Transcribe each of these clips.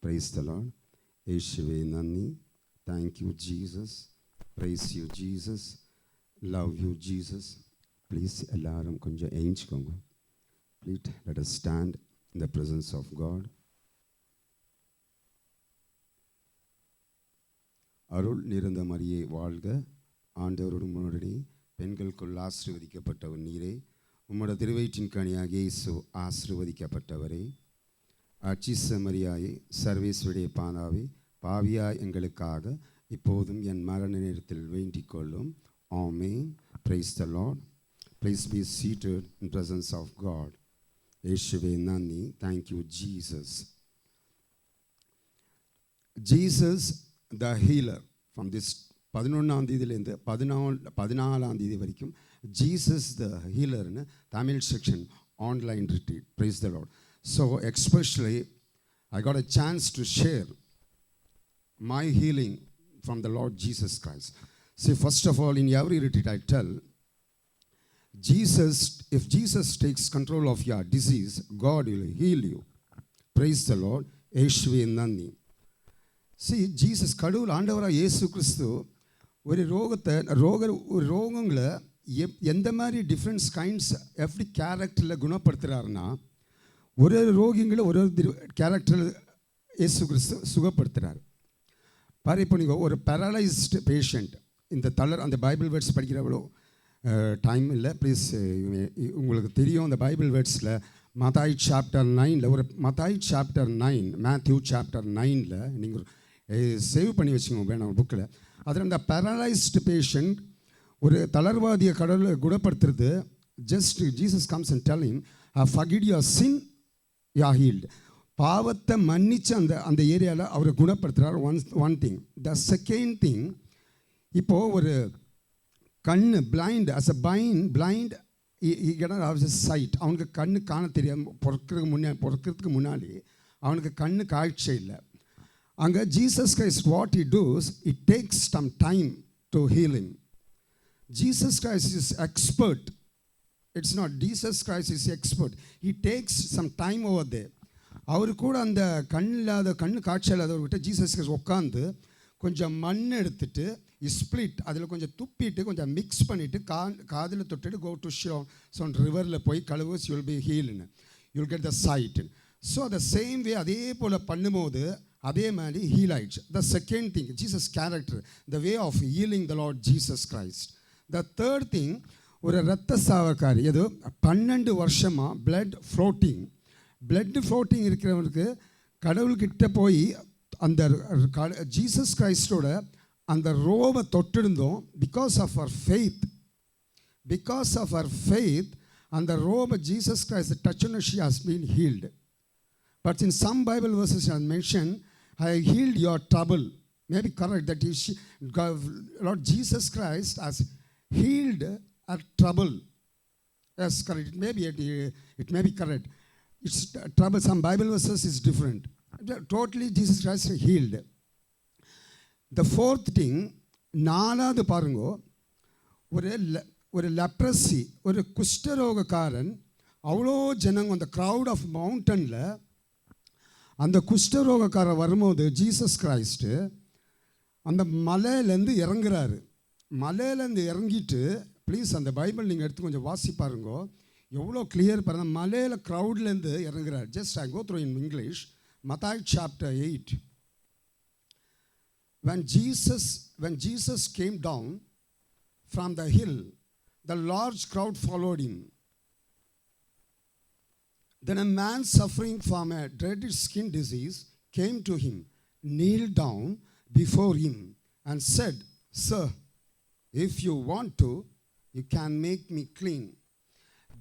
Praise the Lord. യേശുവേ നന്ദി. Thank you, Jesus. Praise you, Jesus. Love you, Jesus. Please, எல்லாரும் கொஞ்சம் ஏஞ்சிக்கோங்க. Please, let us stand in the presence of God. அருள் நிறைந்த மரியே வாழ்க. ஆண்டவரோடு முன்னாடி பெண்களுக்குள் ஆசீர்வதிக்கப்பட்டவர் நீரே. உம்முடைய திருவயிற்றின் கனியாகிய இயேசு ஆசீர்வதிக்கப்பட்டவரே. அச்சிச மரியாயே, சர்வேஸ்வருடைய பானாவே, பாவியாய் எங்களுக்காக இப்போதும் என் மரண நேரத்தில் வேண்டிக் கொள்ளும். ஆமென். Praise the Lord. Please be seated in presence of God. யேசுவே நன்றி. Thank you, Jesus. Jesus the healer. From this 11ஆம் தேதியிலேருந்து 14ஆம் தேதி வரைக்கும் ஜீசஸ் த ஹீலர்னு Tamil section online retreat. Praise the Lord. So especially I got a chance to share my healing from the Lord Jesus Christ. See, first of all, in every retreat I tell, if Jesus takes control of your disease, God will heal you. Praise the Lord. யேசுவே நன்றி. See, Jesus கடவுள் ஆண்டவராக இயேசு கிறிஸ்து ஒரு ரோகங்களை எந்த மாதிரி difference kinds எப்படி கேரக்டரில் குணப்படுத்துகிறாருன்னா, ஒரு ரோகிங்களை ஒரு கேரக்டரில் இயேசு கிறிஸ்து சுகப்படுத்துகிறார். பாரு, இப்போ நீங்கள் ஒரு பேரலைஸ்டு பேஷண்ட், இந்த அந்த பைபிள் வேர்ட்ஸ் படிக்கிறவளோ டைம் இல்லை, ப்ளீஸ். உங்களுக்கு தெரியும் அந்த பைபிள் வேர்ட்ஸில் மத்தாய் சாப்டர் 9 ஒரு மத்தாய் சாப்டர் 9 மேத்யூ சாப்டர் 9 நீங்கள் சேவ் பண்ணி வச்சுக்கோங்க வேணும் புக்கில். அதில் இந்த பேரலைஸ்டு பேஷண்ட் ஒரு தளர்வாதிய கடவுளை குணப்படுத்துறது. Just Jesus comes and tell him, forgive your sin, you are healed. பாவத்தை மன்னிச்சு அந்த ஏரியாவில் அவரை குணப்படுத்துகிறார். One thing. The second thing, இப்போது ஒரு கண்ணு blind as a blind sight, அவனுக்கு கண்ணு காண தெரியாமல் பிறக்கிறதுக்கு முன்னாடி அவனுக்கு கண்ணு காட்சி இல்லை. அங்கே Jesus Christ what he does, it takes some time to heal him. Jesus Christ is expert. It's not Jesus Christ is expert. He takes some time over there. அவர் கூட அந்த கண்ணு காட்சி இல்லாதவர்கிட்ட ஜீசஸ் கிரைஸ்ட் உட்காந்து கொஞ்சம் மண் எடுத்துட்டு ஸ்பிளிட் அதில் கொஞ்சம் துப்பிட்டு கொஞ்சம் மிக்ஸ் பண்ணிவிட்டு காதில் தொட்டுட்டு கோ டு ஷோன் ரிவரில் போய் கழுவு, யூ வில் பி ஹீல்னு, you will get the sight. So the same way அதே போல் பண்ணும்போது அதே மாதிரி ஹீல் ஆயிடுச்சு. The second thing, Jesus character, the way of healing the Lord Jesus Christ. The third thing, ஒரு இரத்த சாவக்காரி, ஏதோ 12 வருஷமாக பிளட் ஃப்ளோட்டிங் இருக்கிறவனுக்கு கடவுள்கிட்ட போய் அந்த ஜீசஸ் கிரைஸ்டோட அந்த ரோவை தொட்டிருந்தோம். பிகாஸ் ஆஃப் அவர் ஃபெய்த் அந்த ரோவை Jesus Christ touch she has been healed. But in some Bible verses I mentioned, I healed your trouble. Maybe correct that Lord Jesus Christ has healed our trouble. Yes, correct. It may be correct. It's trouble. Some Bible verses is different. Totally Jesus Christ healed. The fourth thing, நாலாவது பாருங்கோ, ஒரு leprosy, ஒரு குஷ்டரோகக்காரன், அவ்வளோ ஜனங்க அந்த crowd of மவுண்டனில் அந்த குஷ்டரோகக்காரன் வரும்போது Jesus Christ அந்த மலையிலேருந்து இறங்குறாரு. மலையிலேருந்து இறங்கிட்டு, ப்ளீஸ் அந்த பைபிள் நீங்கள் எடுத்து கொஞ்சம் வாசி பாருங்கோ, எவ்வளோ கிளியர் பாருங்கள். மலையில் க்ரௌட்லேருந்து இறங்குறாரு. Just I go through in English. Mathai chapter 8. When Jesus came down from the hill, the large crowd followed him. Then a man suffering from a dreaded skin disease came to him, kneeled down before him and said, "Sir, if you want to, you can make me clean."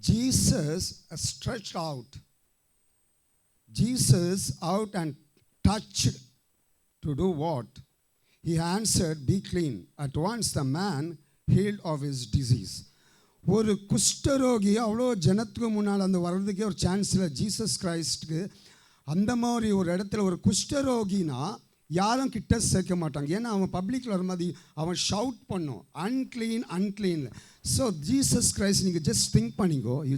Jesus stretched out and touched to do what? He answered, "Be clean." At once the man healed of his disease. ஒரு குஷ்டரோகி அவ்வளோ ஜனத்துக்கு முன்னால் அந்த வர்றதுக்கே ஒரு chance இல்லை Jesus கிரைஸ்டுக்கு. அந்த மாதிரி ஒரு இடத்துல ஒரு குஷ்டரோகினா யாரும் கிட்ட சேர்க்க மாட்டாங்க. ஏன்னா அவன் பப்ளிக்கில் வரும்போது அவன் ஷவுட் பண்ணும், அன்க்ளீன். ஸோ ஜீசஸ் கிரைஸ்ட் நீங்கள் ஜஸ்ட் திங்க் பண்ணிங்கோ, you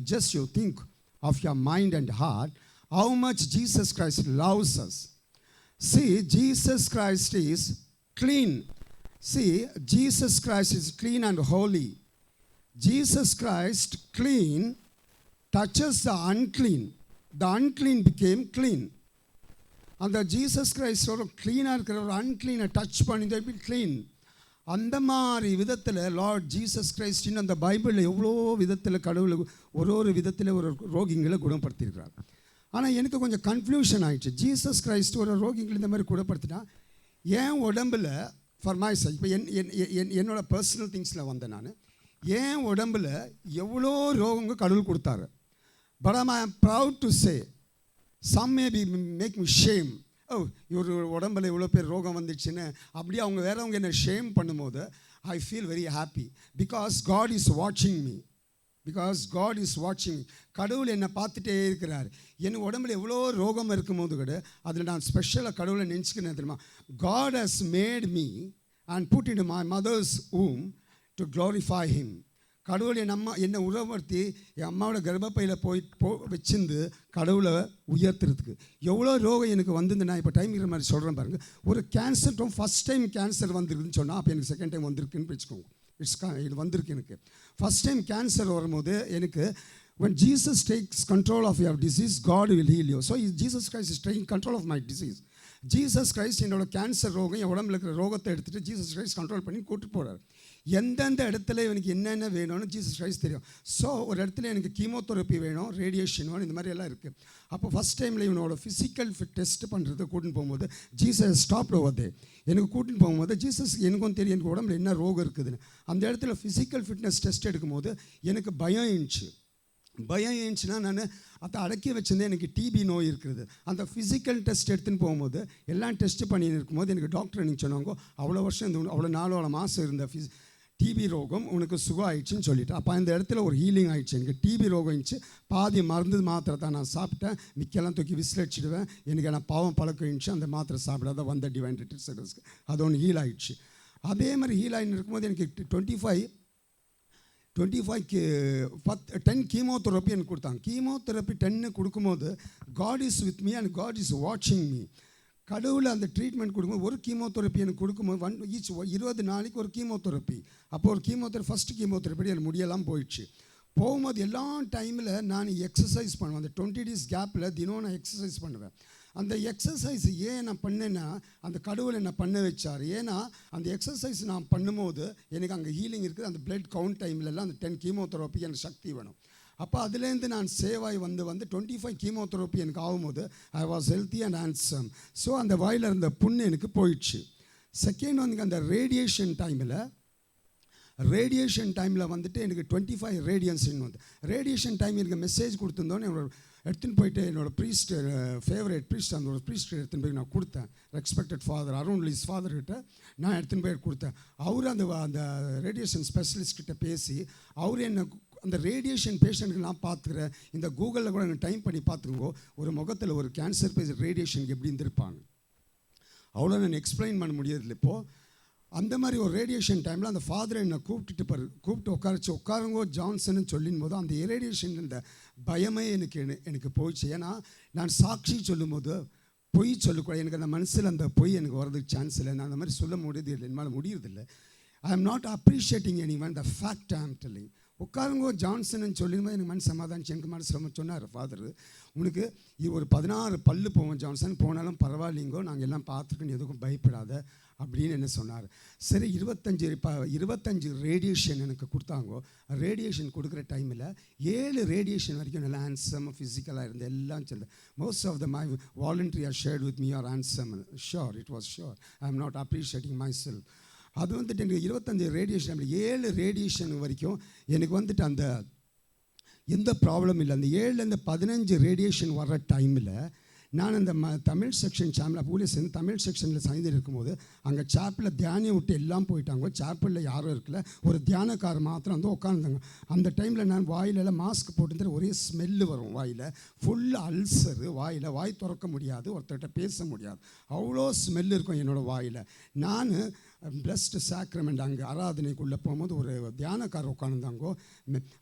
think of your mind and heart, how much Jesus Christ loves us. See, Jesus Christ is clean. See, Jesus Christ is clean and holy. Jesus Christ clean touches the unclean. The unclean became clean. அந்த Jesus Christ ஒரு க்ளீனாக இருக்கிற ஒரு அன்க்ளீனை touch பண்ணி clean. அந்த மாதிரி விதத்தில் Lord Jesus கிரைஸ்டின் அந்த பைபிளில் எவ்வளோ விதத்தில் கடவுள் ஒரு விதத்தில் ஒரு ரோகிங்களை குணப்படுத்தியிருக்கிறார். ஆனால் எனக்கு கொஞ்சம் கன்ஃப்யூஷன் ஆகிடுச்சு. ஜீசஸ் கிரைஸ்ட் ஒரு ரோகிங்களை இந்த மாதிரி குணப்படுத்தினா ஏன் உடம்பில் ஃபார் மை சைட் இப்போ என்னோட பர்சனல் திங்ஸில் வந்தேன் நான், ஏன் உடம்பில் எவ்வளோ ரோகங்கள் கடவுள் கொடுத்தாரு. But I am proud to say some may be make me shame. இவர் உடம்பில் இவ்வளோ பேர் ரோகம் வந்துச்சுன்னு அப்படியே அவங்க வேறவங்க என்ன ஷேம் பண்ணும்போது I feel very happy. Because God is வாட்சிங் மீ. கடவுள் என்னை பார்த்துட்டே இருக்கிறார். என் உடம்புல எவ்வளோ ரோகம் இருக்கும்போது கூட அதில் நான் ஸ்பெஷலாக கடவுளை நினச்சிக்கிறேன் தெரியுமா. God has made me and put into my mother's womb to glorify him. கடவுள் என்னை உறவுப்படுத்தி என் அம்மாவோட கர்ப்பப்பையில் வச்சிருந்து கடவுளை உயர்த்துறதுக்கு எவ்வளோ ரோகம் எனக்கு வந்து நான் இப்போ டைம் இருக்கிற மாதிரி சொல்கிறேன் பாருங்கள். ஒரு கேன்சர் ஃபஸ்ட் டைம் கேன்சர் வந்துருக்குன்னு சொன்னால் அப்போ எனக்கு செகண்ட் டைம் வந்திருக்குன்னு வச்சுக்கோங்க. இது வந்திருக்கு எனக்கு. ஃபஸ்ட் டைம் கேன்சர் வரும்போது எனக்கு when Jesus takes control of your disease, God will heal you. So Jesus Christ is taking control of my disease. Jesus Christ என்னோட கேன்சர் ரோகம் என் உடம்புல இருக்கிற ரோகத்தை எடுத்துகிட்டு ஜீசஸ் கிரைஸ்ட் கண்ட்ரோல் பண்ணி கூப்பிட்டு போகிறார். எந்தெந்த இடத்துல எனக்கு என்னென்ன வேணும்னு ஜீசஸ் கிரைஸ்ட் தெரியும். ஸோ ஒரு இடத்துல எனக்கு கீமோதெரப்பி வேணும், ரேடியேஷன் வேணும், இந்த மாதிரி எல்லாம் இருக்குது. அப்போ ஃபஸ்ட் டைமில் இவனோட ஃபிசிக்கல் டெஸ்ட் பண்ணுறது கூட்டின்னு போகும்போது ஜீசஸ் ஸ்டாப் ஓவர் எனக்கு கூட்டின்னு போகும்போது ஜீசஸ் எனக்கும் தெரியும் எனக்கு உடம்புல என்ன ரோகம் இருக்குதுன்னு. அந்த இடத்துல ஃபிசிக்கல் ஃபிட்னஸ் டெஸ்ட் எடுக்கும்போது எனக்கு பயம் இருந்துச்சுன்னா நான் அதை அடக்கி வச்சிருந்தேன். எனக்கு டிபி நோய் இருக்குது. அந்த ஃபிசிக்கல் டெஸ்ட் எடுத்துன்னு போகும்போது எல்லாம் டெஸ்ட் பண்ணி இருக்கும்போது எனக்கு டாக்டர் எனக்கு சொன்னாங்க அவ்வளோ வருஷம் இந்த அவ்வளோ 4 மாதம் இருந்த டிபி ரோகம் உனக்கு சுகம் ஆயிடுச்சுன்னு சொல்லிட்டு. அப்போ அந்த இடத்துல ஒரு ஹீலிங் ஆகிடுச்சு. எனக்கு டிபி ரோகம் இருந்துச்சு. பாதி மருந்து மாத்திரை தான் நான் சாப்பிட்டேன். மிக்கெல்லாம் தூக்கி விசில் அடிச்சிடுவேன். எனக்கு நான் பாவம் பழக்கம் இருந்துச்சு. அந்த மாத்திரை சாப்பிடாத வந்த டிவைன் ரிட்ரீட்ஸ்க்கு அது ஒன்று ஹீல் ஆகிடுச்சு. அதே மாதிரி ஹீல் ஆகின்னு இருக்கும்போது எனக்கு 10 கீமோதெரப்பி எனக்கு கொடுத்தாங்க. கீமோதெரப்பி 10 கொடுக்கும்போது God is with me and God is வாட்சிங் மீ. கடவுள் அந்த ட்ரீட்மெண்ட் கொடுக்கும்போது ஒரு கீமோதெரப்பி எனக்கு கொடுக்கும்போது 20 நாளைக்கு ஒரு கீமோதெரப்பி. அப்போ ஒரு கீமோதெரப்பி ஃபஸ்ட்டு கீமோதெரப்பி எனக்கு முடியெல்லாம் போயிடுச்சு. போகும்போது எல்லா டைமில் நான் எக்ஸசைஸ் பண்ணுவேன். அந்த 20 days கேப்பில் தினம் நான் எக்ஸசைஸ் பண்ணுவேன். அந்த எக்ஸசைஸ் ஏன் நான் பண்ணேன்னா அந்த கடவுளை நான் பண்ண வச்சார். ஏன்னா அந்த எக்ஸசைஸ் நான் பண்ணும்போது எனக்கு அங்கே ஹீலிங் இருக்குது. அந்த பிளட் கவுண்ட் டைம்லலாம் அந்த 10 கீமோதெரப்பி எனக்கு சக்தி வேணும். அப்போ அதுலேருந்து நான் சேவாய் வந்து 25 கீமோதெரப்பி எனக்கு ஆகும்போது I was healthy and handsome. So அந்த வாயில் இருந்த புண்ணு எனக்கு போயிடுச்சு. செகண்ட் வந்து அந்த ரேடியேஷன் டைமில் வந்துட்டு எனக்கு 25 ரேடியன்ஸ்ன்னு வந்து ரேடியேஷன் டைம் எனக்கு மெசேஜ் கொடுத்துருந்தோன்னு என்னோட எடுத்துன்னு போயிட்டு என்னோடய ப்ரீஸ்ட் ஃபேவரேட் ப்ரீஸ்ட் அந்த ஒரு ப்ரீஸ்ட் எடுத்துன்னு போய் நான் கொடுத்தேன். ரெஸ்பெக்டட் ஃபாதர் அருண் லீஸ் ஃபாதர்கிட்ட நான் எடுத்துன்னு போய் கொடுத்தேன். அவர் அந்த ரேடியேஷன் ஸ்பெஷலிஸ்ட்கிட்ட பேசி அவர் என்ன அந்த ரேடியேஷன் பேஷண்ட்டுக்கு நான் பார்த்துக்கிறேன். இந்த கூகுளில் கூட எனக்கு டைம் பண்ணி பார்த்துக்கோ ஒரு முகத்தில் ஒரு கேன்சர் பேஷண்ட் ரேடியேஷனுக்கு எப்படி இருந்திருப்பாங்க. அவ்வளோ நான் எக்ஸ்பிளைன் பண்ண முடியறதில்ல. இப்போது அந்த மாதிரி ஒரு ரேடியேஷன் டைமில் அந்த ஃபாதரை என்னை கூப்பிட்டு உட்காருங்கோ ஜான்சன்னு சொல்லும் போது அந்த ரேடியேஷன் இந்த பயமே எனக்கு போயிடுச்சு. ஏன்னா நான் சாட்சி சொல்லும் போது பொய் சொல்லக்கூடாது. எனக்கு அந்த மனசில் அந்த பொய் எனக்கு வரதுக்கு சான்ஸ் இல்லை. நான் அந்த மாதிரி சொல்ல முடியறதில்லை, என்னால் முடியறதில்லை. I am not appreciating any one the fact I am telling. உட்காருங்கோ Johnson சொல்லும்போது எனக்கு மனசு சமாதானிச்சு. எனக்கு மனசு சொன்னார் ஃபாதர் உனக்கு ஒரு 16 பல்லு போவோம் ஜான்சன், போனாலும் பரவாயில்லைங்கோ, நாங்கள் எல்லாம் பார்த்துருக்கோன்னு எதுக்கும் பயப்படாத அப்படின்னு என்ன சொன்னார். சரி 25 ரேடியேஷன் எனக்கு கொடுத்தாங்கோ. ரேடியேஷன் கொடுக்குற டைமில் 7 ரேடியேஷன் வரைக்கும் நல்லா ஹேண்ட்ஸம் ஃபிசிக்கலாக இருந்து எல்லாம் சொல்லுது. Most of the my voluntary are shared with me are handsome. Sure it was sure. I am not appreciating myself. அது வந்துட்டு எனக்கு 25 ரேடியேஷன் 7 ரேடியேஷன் வரைக்கும் எனக்கு வந்துட்டு அந்த எந்த ப்ராப்ளம் இல்லை. அந்த 7லேருந்து 15 ரேடியேஷன் வர்ற டைமில் நான் அந்த தமிழ் செக்ஷன் சாப்பில் போலீஸ் சேர்ந்து தமிழ் செக்ஷனில் சாய்ந்து இருக்கும்போது அங்கே சாப்பில் தியானம் விட்டு எல்லாம் போயிட்டாங்க. சாப்பிளில் யாரும் இருக்கல, ஒரு தியானக்கார மாத்திரம் வந்து உட்காந்துங்க. அந்த டைமில் நான் வாயிலெல்லாம் மாஸ்க் போட்டு ஒரே ஸ்மெல்லு வரும். வாயில் ஃபுல் அல்சரு, வாய் திறக்க முடியாது, ஒருத்தர்கிட்ட பேச முடியாது, அவ்வளோ ஸ்மெல் இருக்கும் என்னோடய வாயில். நான் பிளஸ்டு சாக்ரமெண்ட் அங்கே ஆராதனைக்குள்ளே போகும்போது ஒரு தியானக்காரர் உட்காந்துருந்தாங்கோ.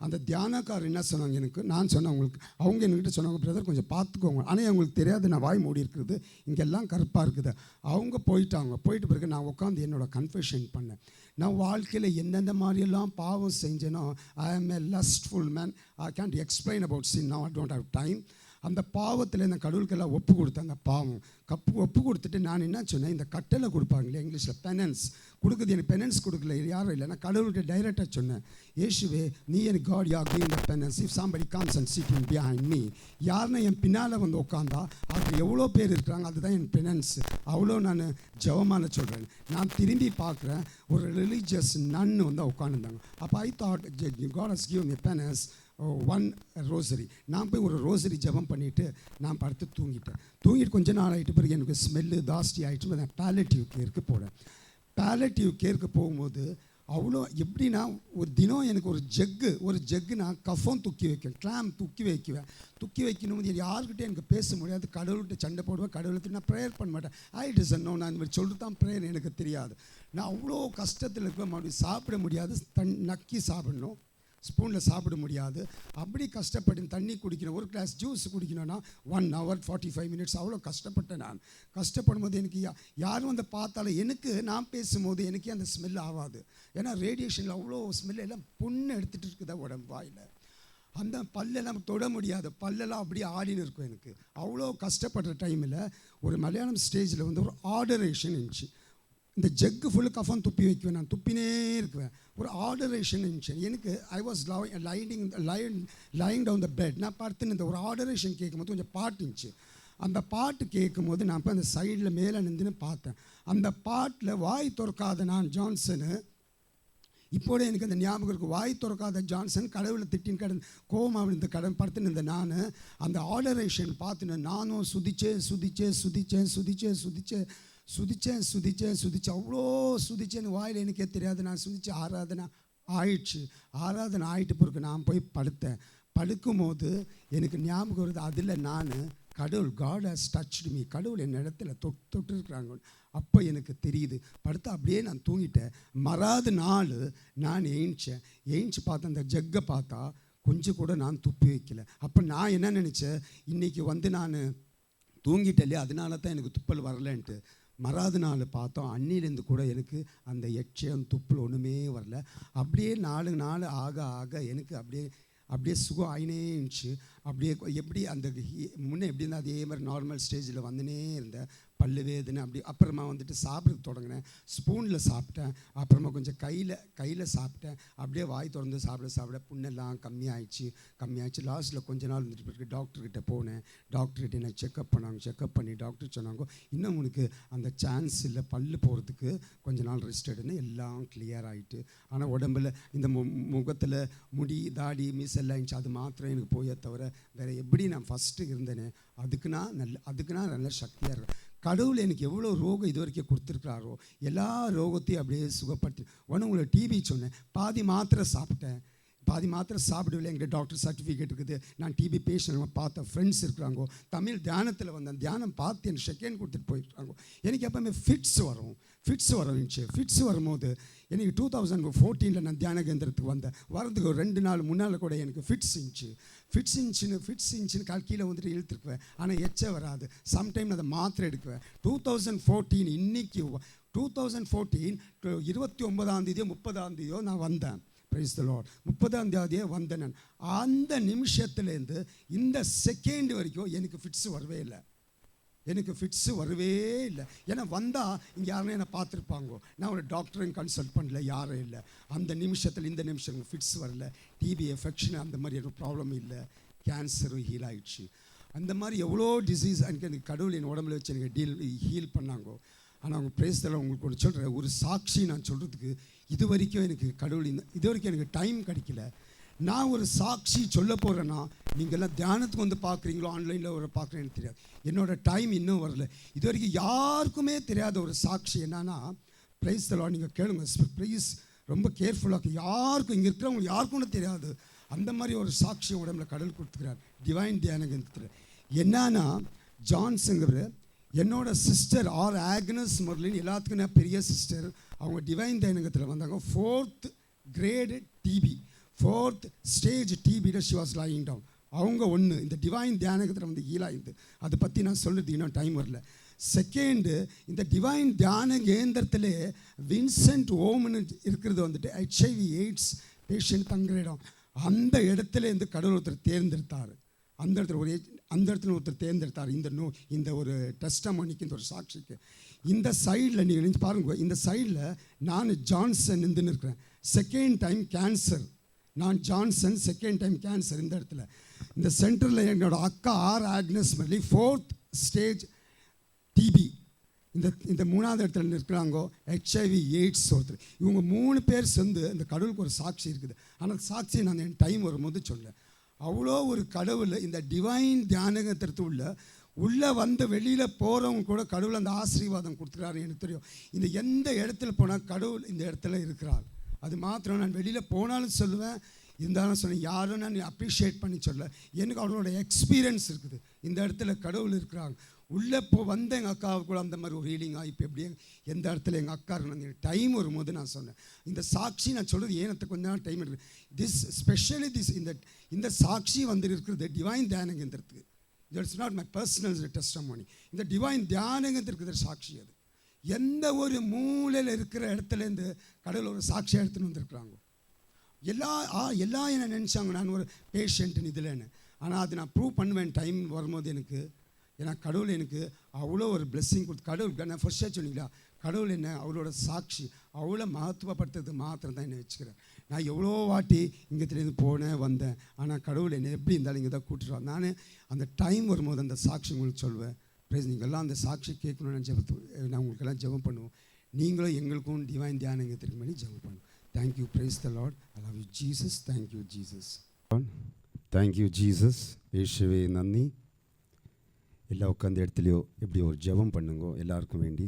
அந்த தியானக்காரர் என்ன சொன்னாங்க எனக்கு, நான் சொன்னேன் அவங்களுக்கு, அவங்க என்கிட்ட சொன்னாங்க பிரதர் கொஞ்சம் பார்த்துக்கோங்க. ஆனால் அவங்களுக்கு தெரியாது தெரியாது, நான் வாய் மூடி இருக்கிறது, இங்கெல்லாம் கருப்பாக இருக்குது. அவங்க போயிட்டு பிறகு நான் உட்காந்து என்னோட கன்ஃபெஷன் பண்ணேன். நான் வாழ்க்கையில் எந்தெந்த மாதிரியெல்லாம் பாவம் செஞ்சேனோ, I am a lustful man, I can't explain about sin, now I don't have time. அந்த பாவத்தில் இந்த கடவுளுக்கெல்லாம் ஒப்பு கொடுத்தேன். அந்த பாவம் ஒப்பு கொடுத்துட்டு நான் என்ன சொன்னேன், இந்த கட்டளை கொடுப்பாங்களே இங்கிலீஷில் பெனன்ஸ் கொடுக்குது, எனக்கு பெனன்ஸ் கொடுக்கல யாரும் இல்லை. நான் கடவுள்கிட்ட டைரெக்டாக சொன்னேன், இயேசுவே நீ எனக்கு God you are giving the penance, if somebody comes and sitting behind me, யாருன்னா என் பின்னால் வந்து உட்காந்தா அது எவ்வளோ பேர் இருக்கிறாங்க, அதுதான் என் பெனன்ஸ். அவ்வளோ நான் ஜெபமான சொல்கிறேன். நான் திரும்பி பார்க்குறேன், ஒரு ரிலீஜியஸ் நன்னு வந்து உட்காந்துருந்தாங்க. அப்போ I thought God has given me penance, one rosary. நான் போய் ஒரு ரோசரி ஜெபம் பண்ணிவிட்டு நான் படுத்து தூங்கிட்டு கொஞ்ச நாள் ஆகிட்டு பிறகு எனக்கு ஸ்மெல்லு ஜாஸ்தி ஆகிட்டு நான் பாலியேட்டிவ் கேருக்கு போனேன். பாலியேட்டிவ் கேருக்கு போகும்போது அவ்வளோ எப்படின்னா, ஒரு தினம் எனக்கு ஒரு ஜக்கு நான் கஃபம் தூக்கி வைக்குவேன், கிளாம் தூக்கி வைக்கணும். யாருக்கிட்டே எனக்கு பேச முடியாது, கடவுள்கிட்ட சண்டை போடுவேன், கடவுளுக்கு நான் ப்ரேயர் பண்ண மாட்டேன். ஐ டிசன்ட் நோ, நான் இந்த மாதிரி சொல்லிட்டு தான் ப்ரேயர் எனக்கு தெரியாது. நான் அவ்வளோ கஷ்டத்தில் இருப்பேன், மறுபடியும் சாப்பிட முடியாது, நக்கி சாப்பிடணும், ஸ்பூனில் சாப்பிட முடியாது, அப்படி கஷ்டப்பட்டு தண்ணி குடிக்கணும், ஒரு கிளாஸ் ஜூஸ் குடிக்கணும்னா 1 hour 45 minutes, அவ்வளோ கஷ்டப்பட்டேன். நான் கஷ்டப்படும் போது எனக்கு யாரும் வந்து பார்த்தாலும் எனக்கு நான் பேசும்போது எனக்கே அந்த ஸ்மெல் ஆகாது. ஏன்னா ரேடியேஷனில் அவ்வளோ ஸ்மெல் எல்லாம் புண்ணு எடுத்துகிட்டு இருக்குதா உடம்பு வாயில், அந்த பல்லெல்லாம் தொட முடியாது, பல்லெல்லாம் அப்படியே ஆடின்னு இருக்கும். எனக்கு அவ்வளோ கஷ்டப்படுற டைமில் ஒரு மலையாளம் ஸ்டேஜில் வந்து ஒரு ஆர்டரேஷன் இருந்துச்சு. இந்த ஜக்கு ஃபுல்லு கஃபம் துப்பி வைக்குவேன், நான் துப்பினே இருக்குவேன். ஒரு ஆர்டரேஷன் இருந்துச்சு எனக்கு. I was lying down the bed, நான் பார்த்துன்னு இந்த ஒரு ஆர்டரேஷன் கேட்கும்போது கொஞ்சம் பாட்டு இருந்துச்சு. அந்த பாட்டு கேட்கும்போது நான் இப்போ அந்த சைடில் மேலே நின்றுன்னு பார்த்தேன். அந்த பாட்டில் வாய் திறக்காத நான் ஜான்சனு, இப்போட எனக்கு அந்த ஞாபகம் இருக்குது. வாய் திறக்காத ஜான்சன் கடவுளை திட்டின் கோவமாக இந்த படுத்துன்னு இருந்த நான் அந்த ஆர்டரேஷன் பார்த்துன்னு நானும் சுதிச்சேன் அவ்வளோ சுதிச்சேன்னு வாயில் எனக்கே தெரியாது. நான் சுதிச்சு ஆராதனை ஆயிட்டு பிறகு நான் போய் படுக்கும்போது எனக்கு ஞாபகம் வருது, அதில் நான் கடவுள் காட் ஹஸ் டச்டு மீ, கடவுள் என் இடத்துல தொட்டுருக்குறாங்க. அப்போ எனக்கு தெரியுது. படுத்து அப்படியே நான் தூங்கிட்டேன். மறாத நாள் நான் ஏஞ்சி பார்த்தேன், அந்த ஜக்கை பார்த்தா கொஞ்சம் கூட நான் துப்பி வைக்கல. அப்போ நான் என்ன நினச்சேன், இன்றைக்கி வந்து நான் தூங்கிட்டேன் இல்லையா, அதனால தான் எனக்கு துப்பல் வரலன்ட்டு. மறாத நாள் பார்த்தோம், அன்னிலேருந்து கூட எனக்கு அந்த எச்சம் துப்பல் ஒன்றுமே வரல. அப்படியே நாள் ஆக எனக்கு அப்படியே சுகம் ஆயினே இருந்துச்சு. அப்படியே எப்படி அந்த முன்னே எப்படி இருந்தால் அதே மாதிரி நார்மல் ஸ்டேஜில் வந்துனே இருந்தேன். பல்லு வேதனை அப்படி. அப்புறமா வந்துட்டு சாப்பிட தொடங்கினேன். ஸ்பூனில் சாப்பிட்டேன், அப்புறமா கொஞ்சம் கையில் சாப்பிட்டேன். அப்படியே வாய் திறந்து சாப்பிட புண்ணெல்லாம் கம்மியாயிடுச்சு. லாஸ்ட்டில் கொஞ்ச நாள் வந்துட்டு பிறகு டாக்டர்கிட்ட போனேன். டாக்டர்கிட்ட என்ன செக்கப் பண்ணி டாக்டர் சொன்னாங்க, இன்னும் உனக்கு அந்த சான்ஸ் இல்லை, பல்லு போகிறதுக்கு கொஞ்ச நாள் ரெஸ்ட் எடுன்னு. எல்லாம் கிளியர் ஆகிட்டு. ஆனால் உடம்பில் இந்த முகத்தில் முடி தாடி மீசெல்லாம் இருந்துச்சு, அது மாத்திரம் எனக்கு போயே தவிர வேறு எப்படி நான் ஃபஸ்ட்டு இருந்தேனே அதுக்கு நான் நல்ல சக்தியாக இருக்கேன். கடவுள் எனக்கு எவ்வளோ ரோகம் இது வரைக்கும் கொடுத்துருக்குறாரோ எல்லா ரோகத்தையும் அப்படியே சுகப்படுத்தி. உங்களை டிவி சொன்னேன், பாதி மாத்திரை சாப்பிடவில்லை. எங்கள் டாக்டர் சர்டிஃபிகேட் இருக்குது. நான் டிபி பேஷண்ட் பார்த்தேன், ஃப்ரெண்ட்ஸ் இருக்கிறாங்க, தமிழ் தியானத்தில் வந்தேன், தியானம் பார்த்து எனக்கு செகண்ட் கொடுத்துட்டு போயிருக்காங்க. எனக்கு எப்போவுமே ஃபிட்ஸ் வரும்ச்சு. ஃபிட்ஸ் வரும்போது எனக்கு 2014 நான் தியான கேந்திரத்துக்கு வரதுக்கு ஒரு 2 நாள் முன்னால் கூட எனக்கு ஃபிட்ஸ் இருந்துச்சுன்னு கீழே வந்துட்டு இழுத்துருக்குவேன். ஆனால் வராது. சம்டைம் அதை மாத்திரை எடுக்குவேன். 2014 இன்னைக்கு 2014 29 30 நான் வந்தேன். Price the Lord. 30 வந்தேன் நான். அந்த நிமிஷத்துலேருந்து இந்த செகண்ட் வரைக்கும் எனக்கு ஃபிட்ஸ் வரவே இல்லை. ஏன்னா வந்தால் இங்கே யாருமே என்னை பார்த்துருப்பாங்க. நான் ஒரு டாக்டரையும் கன்சல்ட் பண்ணல, யாரும் இல்லை. அந்த நிமிஷத்தில் இந்த நிமிஷம் ஃபிட்ஸ் வரல. டிபி எஃபெக்ஷன் அந்த மாதிரி ஒரு ப்ராப்ளம் இல்லை. கேன்சரும் ஹீல் ஆகிடுச்சு. அந்த மாதிரி எவ்வளோ டிசீஸ் எனக்கு கடவுள் என் உடம்புல வச்சு எனக்கு ஹீல் பண்ணாங்க. ஆனால் அவங்க பிரேசத்தில் உங்களுக்கு ஒரு சொல்கிறேன், ஒரு சாட்சி நான் சொல்கிறதுக்கு இது வரைக்கும் எனக்கு கடவுள் இது வரைக்கும் எனக்கு டைம் கிடைக்கல. நான் ஒரு சாட்சி சொல்ல போகிறேன்னா, நீங்கள்லாம் தியானத்துக்கு வந்து பார்க்குறீங்களோ ஆன்லைனில் ஒரு பார்க்குறேன்னு தெரியாது. என்னோடய டைம் இன்னும் வரல. இது வரைக்கும் யாருக்குமே தெரியாத ஒரு சாட்சி என்னன்னா, ப்ரைஸ் தி லார்ட். நீங்கள் கேளுங்க ப்ளீஸ், ரொம்ப கேர்ஃபுல்லாக. யாருக்கும் இங்கே இருக்கிறவங்களுக்கு யாருக்கும் தெரியாது. அந்த மாதிரி ஒரு சாட்சி உடம்புல கடவுள் கொடுத்துக்கிறார். டிவைன் தியானத்தில் என்னன்னா, ஜான்ஸுங்கிற என்னோட சிஸ்டர் ஆக்னஸ் முரளின் எல்லாத்துக்கும் நான் பெரிய சிஸ்டர். அவங்க டிவைன் தியானத்தில் வந்தாங்க. 4th grade TB, 4th stage TB she was lying down. அவங்க ஒன்று. இந்த டிவைன் தியானகத்தில் வந்து ஹீலாயிருந்து அதை பற்றி நான் சொல்கிறது இன்னும் டைம் வரல. செகண்டு, இந்த டிவைன் தியான கேந்திரத்தில் வின்சென்ட் ஓம்னு இருக்கிறது வந்துட்டு HIV எய்ட்ஸ் பேஷண்ட் தங்குற இடம். அந்த இடத்துல இருந்து கடவுள் ஒருத்தர் தேர்ந்தெடுத்தார். அந்த இடத்துல ஒருத்தர் தேர்ந்தெடுத்தார். இந்த ஒரு டெஸ்டமனிக்கு, இந்த ஒரு சாட்சிக்கு. இந்த சைடில் நீங்கள் நினச்சி பாருங்க, இந்த சைடில் நான் ஜான்சன் இருந்துன்னு இருக்கிறேன். Second time cancer. நான் ஜான்சன், செகண்ட் டைம் கேன்சர். இந்த இடத்துல இந்த சென்டரில் என்னோட அக்கா ஆக்னஸ் மல்லி 4th ஸ்டேஜ் TB. இந்த 3வது இடத்துல இருக்கிறாங்கோ HIV எய்ட்ஸ் ஒருத்தர். இவங்க 3 பேர் சேர்ந்து இந்த கடவுளுக்கு ஒரு சாட்சி இருக்குது. ஆனால் சாட்சி நான் என் டைம் வரும்போது சொல்ல, அவ்வளோ ஒரு கடவுள் இந்த டிவைன் தியானகத்திற்கு உள்ளே வந்து வெளியில் போகிறவங்க கூட கடவுள் அந்த ஆசீர்வாதம் கொடுத்துக்கிறாரு. எனக்கு தெரியும், இந்த எந்த இடத்துல போனால் கடவுள் இந்த இடத்துல இருக்கிறார். அது மாத்திரம் நான் வெளியில் போனாலும் சொல்லுவேன், இருந்தாலும் சொல்லுவேன், யாரும் நான் அப்ரிஷியேட் பண்ணி சொல்ல, எனக்கு அவங்களோட எக்ஸ்பீரியன்ஸ் இருக்குது. இந்த இடத்துல கடவுள் இருக்கிறாங்க. உள்ளே வந்த எங்கள் அக்காவுக்கு கூட அந்த மாதிரி ஒரு ஹீலிங் ஆகி இப்போ எப்படியே எந்த இடத்துல எங்கள் அக்கா இருந்தாங்க. டைம் வரும்போது நான் சொன்னேன், இந்த சாட்சி நான் சொல்கிறது ஏனத்தை கொஞ்ச நாள் டைம் இருக்குது. ஸ்பெஷலி இந்த சாட்சி வந்து இருக்கிறது டிவைன் தியானகேந்திரத்துக்கு. It's not my personal testimony. இந்த டிவைன் தியானகேந்திரத்துக்கு சாட்சி. அது எந்த ஒரு மூலையில் இருக்கிற இடத்துலேருந்து கடவுள் ஒரு சாட்சியாக எடுத்துன்னு வந்திருக்கிறாங்க. எல்லாம் என்ன நினச்சாங்க நான் ஒரு பேஷண்ட்டுன்னு இதில்னு. ஆனால் அது நான் ப்ரூவ் பண்ணுவேன் டைம் வரும்போது. ஏன்னா கடவுள் எனக்கு அவ்வளோ ஒரு பிளெஸ்ஸிங் கொடுத்து, கடவுள் நான் ஃபர்ஸ்ட்டாக சொன்னீங்களா, கடவுள் என்ன அவளோட சாட்சி அவ்வளோ மகத்துவப்படுத்துறது மாத்திரம் தான் என்னை வச்சுக்கிறேன். நான் எவ்வளோ வாட்டி இங்கேருந்து போனேன் வந்தேன், ஆனால் கடவுள் என்னை எப்படி இருந்தாலும் இங்கே தான் கூட்டிட்டு நான் அந்த டைம் வரும்போது அந்த சாட்சி உங்களுக்கு சொல்வேன். ப்ரைஸ், நீங்கள்லாம் அந்த சாட்சி கேட்கணும்னு நான் உங்களுக்கெல்லாம் ஜெபம் பண்ணுவோம். நீங்களும் எங்களுக்கும் டிவைன் தியானங்கத்திற்கு பண்ணி ஜெபம் பண்ணுவோம். Thank you. Price the Lord. I love you Jesus. Thank you Jesus. Thank you Jesus. இயேசுவே நன்றி. எல்லா உட்காந்த இடத்துலையோ இப்படி ஒரு ஜெபம் பண்ணுங்க எல்லாருக்கும் வேண்டி.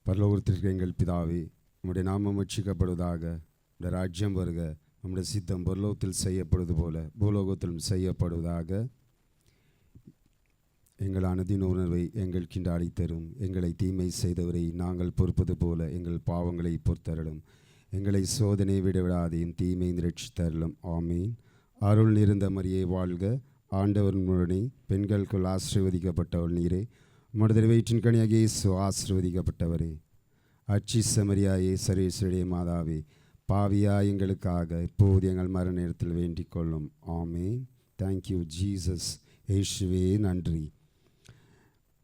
பரலோகத்திற்கு எங்கள் பிதாவே, உம்முடைய நாமம் ரட்சிக்கப்படுவதாக, உம்முடைய ராஜ்யம் வருக, உம்முடைய சித்தம் பரலோகத்தில் செய்யப்படுவது போல பூலோகத்திலும் செய்யப்படுவதாக. எங்கள் அனுதின உணர்வை எங்கள் கிண்டாடி தரும். எங்களை தீமை செய்தவரை நாங்கள் பொறுப்பது போல எங்கள் பாவங்களை பொறுத்தருளும். எங்களை சோதனை விடவிடாதையும் தீமை ரட்சித்தருளும். ஆமீன். அருள் நிறைந்த மரியே வாழ்க, ஆண்டவர் உடனே பெண்களுக்குள் ஆசீர்வதிக்கப்பட்டவள் நீரே. உம்முடைய வயிற்றின் கனியாகிய இயேசு ஆசீர்வதிக்கப்பட்டவரே. அச்சிஷ்ட மரியாயே, சர்வேஸ்வருடைய மாதாவே, பாவியா எங்களுக்காக இப்போது எங்கள் மரண நேரத்தில் வேண்டிக் கொள்ளும். ஆமீன். Thank you Jesus. இயேசுவே நன்றி.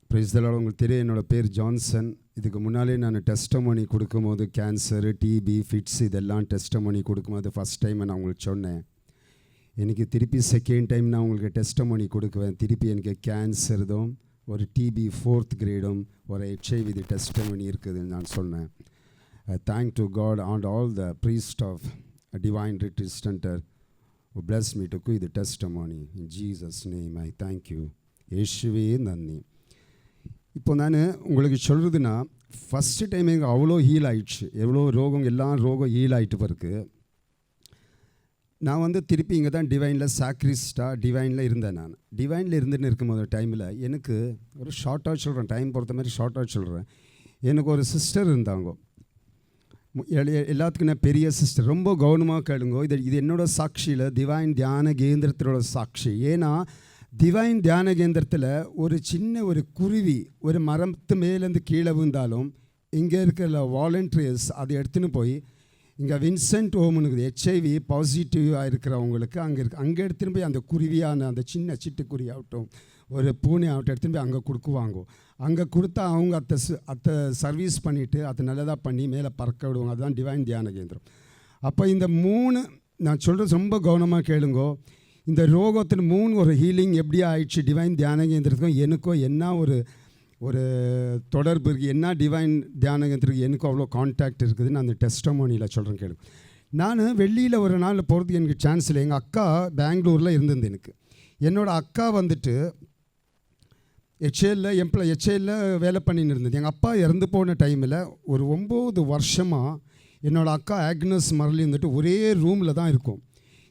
Price the Lord. உங்களுக்கு தெரியும், என்னோடய பேர் ஜான்சன். இதுக்கு முன்னாலே நான் டெஸ்டமோனி கொடுக்கும்போது கேன்சரு, TB, ஃபிட்ஸ் இதெல்லாம் டெஸ்டமோனி கொடுக்கும்போது ஃபஸ்ட் டைம் நான் உங்களுக்கு சொன்னேன். எனக்கு திருப்பி செகண்ட் டைம் நான் உங்களுக்கு டெஸ்டமோனி கொடுக்குவேன். திருப்பி எனக்கு கேன்சர் தான், ஒரு TB 4th கிரேடும், ஒரு HIV டெஸ்டமோனி இருக்குதுன்னு நான் சொன்னேன். Thank to God and all the priest of divine retreat centre who blessed me to give the testimony. In Jesus' name I thank you. இயேசுவே நன்றி. இப்போ நான் உங்களுக்கு சொல்கிறதுனா, ஃபஸ்ட்டு டைம் எங்கள் அவ்வளோ ஹீல் ஆயிடுச்சு. எவ்வளோ ரோகம், எல்லா ரோகம் ஹீல் ஆகிட்டு பிறகு நான் வந்து திருப்பி இங்கே தான் டிவைனில் சாக்ரிஸ்டாக டிவைனில் இருந்தேன். நான் டிவைனில் இருந்துன்னு இருக்கும்போது டைமில் எனக்கு ஒரு ஷார்ட்டாக சொல்கிறேன், டைம் பொறுத்த மாதிரி ஷார்ட்டாக சொல்கிறேன். எனக்கு ஒரு சிஸ்டர் இருந்தாங்க. எல்லாத்துக்கும் நான் பெரிய சிஸ்டர். ரொம்ப கவனமாக கேளுங்க. இது என்னோடய சாட்சியில் டிவைன் தியான கேந்திரத்தினோட சாட்சி. ஏன்னா டிவைன் தியான கேந்திரத்தில் ஒரு சின்ன ஒரு குருவி ஒரு மரத்து மேலேருந்து கீழே விழுந்தாலும் இங்கே இருக்கிற வாலண்டியர்ஸ் அதை எடுத்துன்னு போய் இங்கே வின்சென்ட் ஓம்னுக்குது HIV பாசிட்டிவாக இருக்கிறவங்களுக்கு அங்கே எடுத்துன்னு போய் அந்த குருவியான அந்த சின்ன சிட்டுக்குருவி ஆகட்டும், ஒரு பூனை ஆகட்டும் எடுத்துன்னு போய் அங்கே கொடுக்குவாங்க. அங்கே கொடுத்தா அவங்க அத்தை சர்வீஸ் பண்ணிவிட்டு அதை நல்லதாக பண்ணி மேலே பறக்க விடுவாங்க. அதுதான் டிவைன் தியான கேந்திரம். அப்போ இந்த 3 நான் சொல்கிறது ரொம்ப கவனமாக கேளுங்கோ. இந்த ரோகத்தின் 3 ஒரு ஹீலிங் எப்படி ஆயிடுச்சு டிவைன் தியான கேந்திரத்துக்கும் எனக்கும் என்ன ஒரு தொடர்பு இருக்குது, என்ன டிவைன் தியானகத்திற்கு எனக்கும் அவ்வளோ கான்டாக்ட் இருக்குதுன்னு நான் அந்த டெஸ்டமோனியில் சொல்கிறேன் கேளு. நான் வெளியில் ஒரு நாள் போகிறதுக்கு எனக்கு சான்ஸ் இல்லை. எங்கள் அக்கா பெங்களூரில் இருந்தது. எனக்கு என்னோடய அக்கா வந்துட்டு HALல வேலை பண்ணின்னு இருந்தது. எங்கள் அப்பா இறந்து போன டைமில் ஒரு 9 வருஷமாக என்னோடய அக்கா ஆக்னஸ் மரளி வந்துட்டு ஒரே ரூமில் தான் இருக்கும்.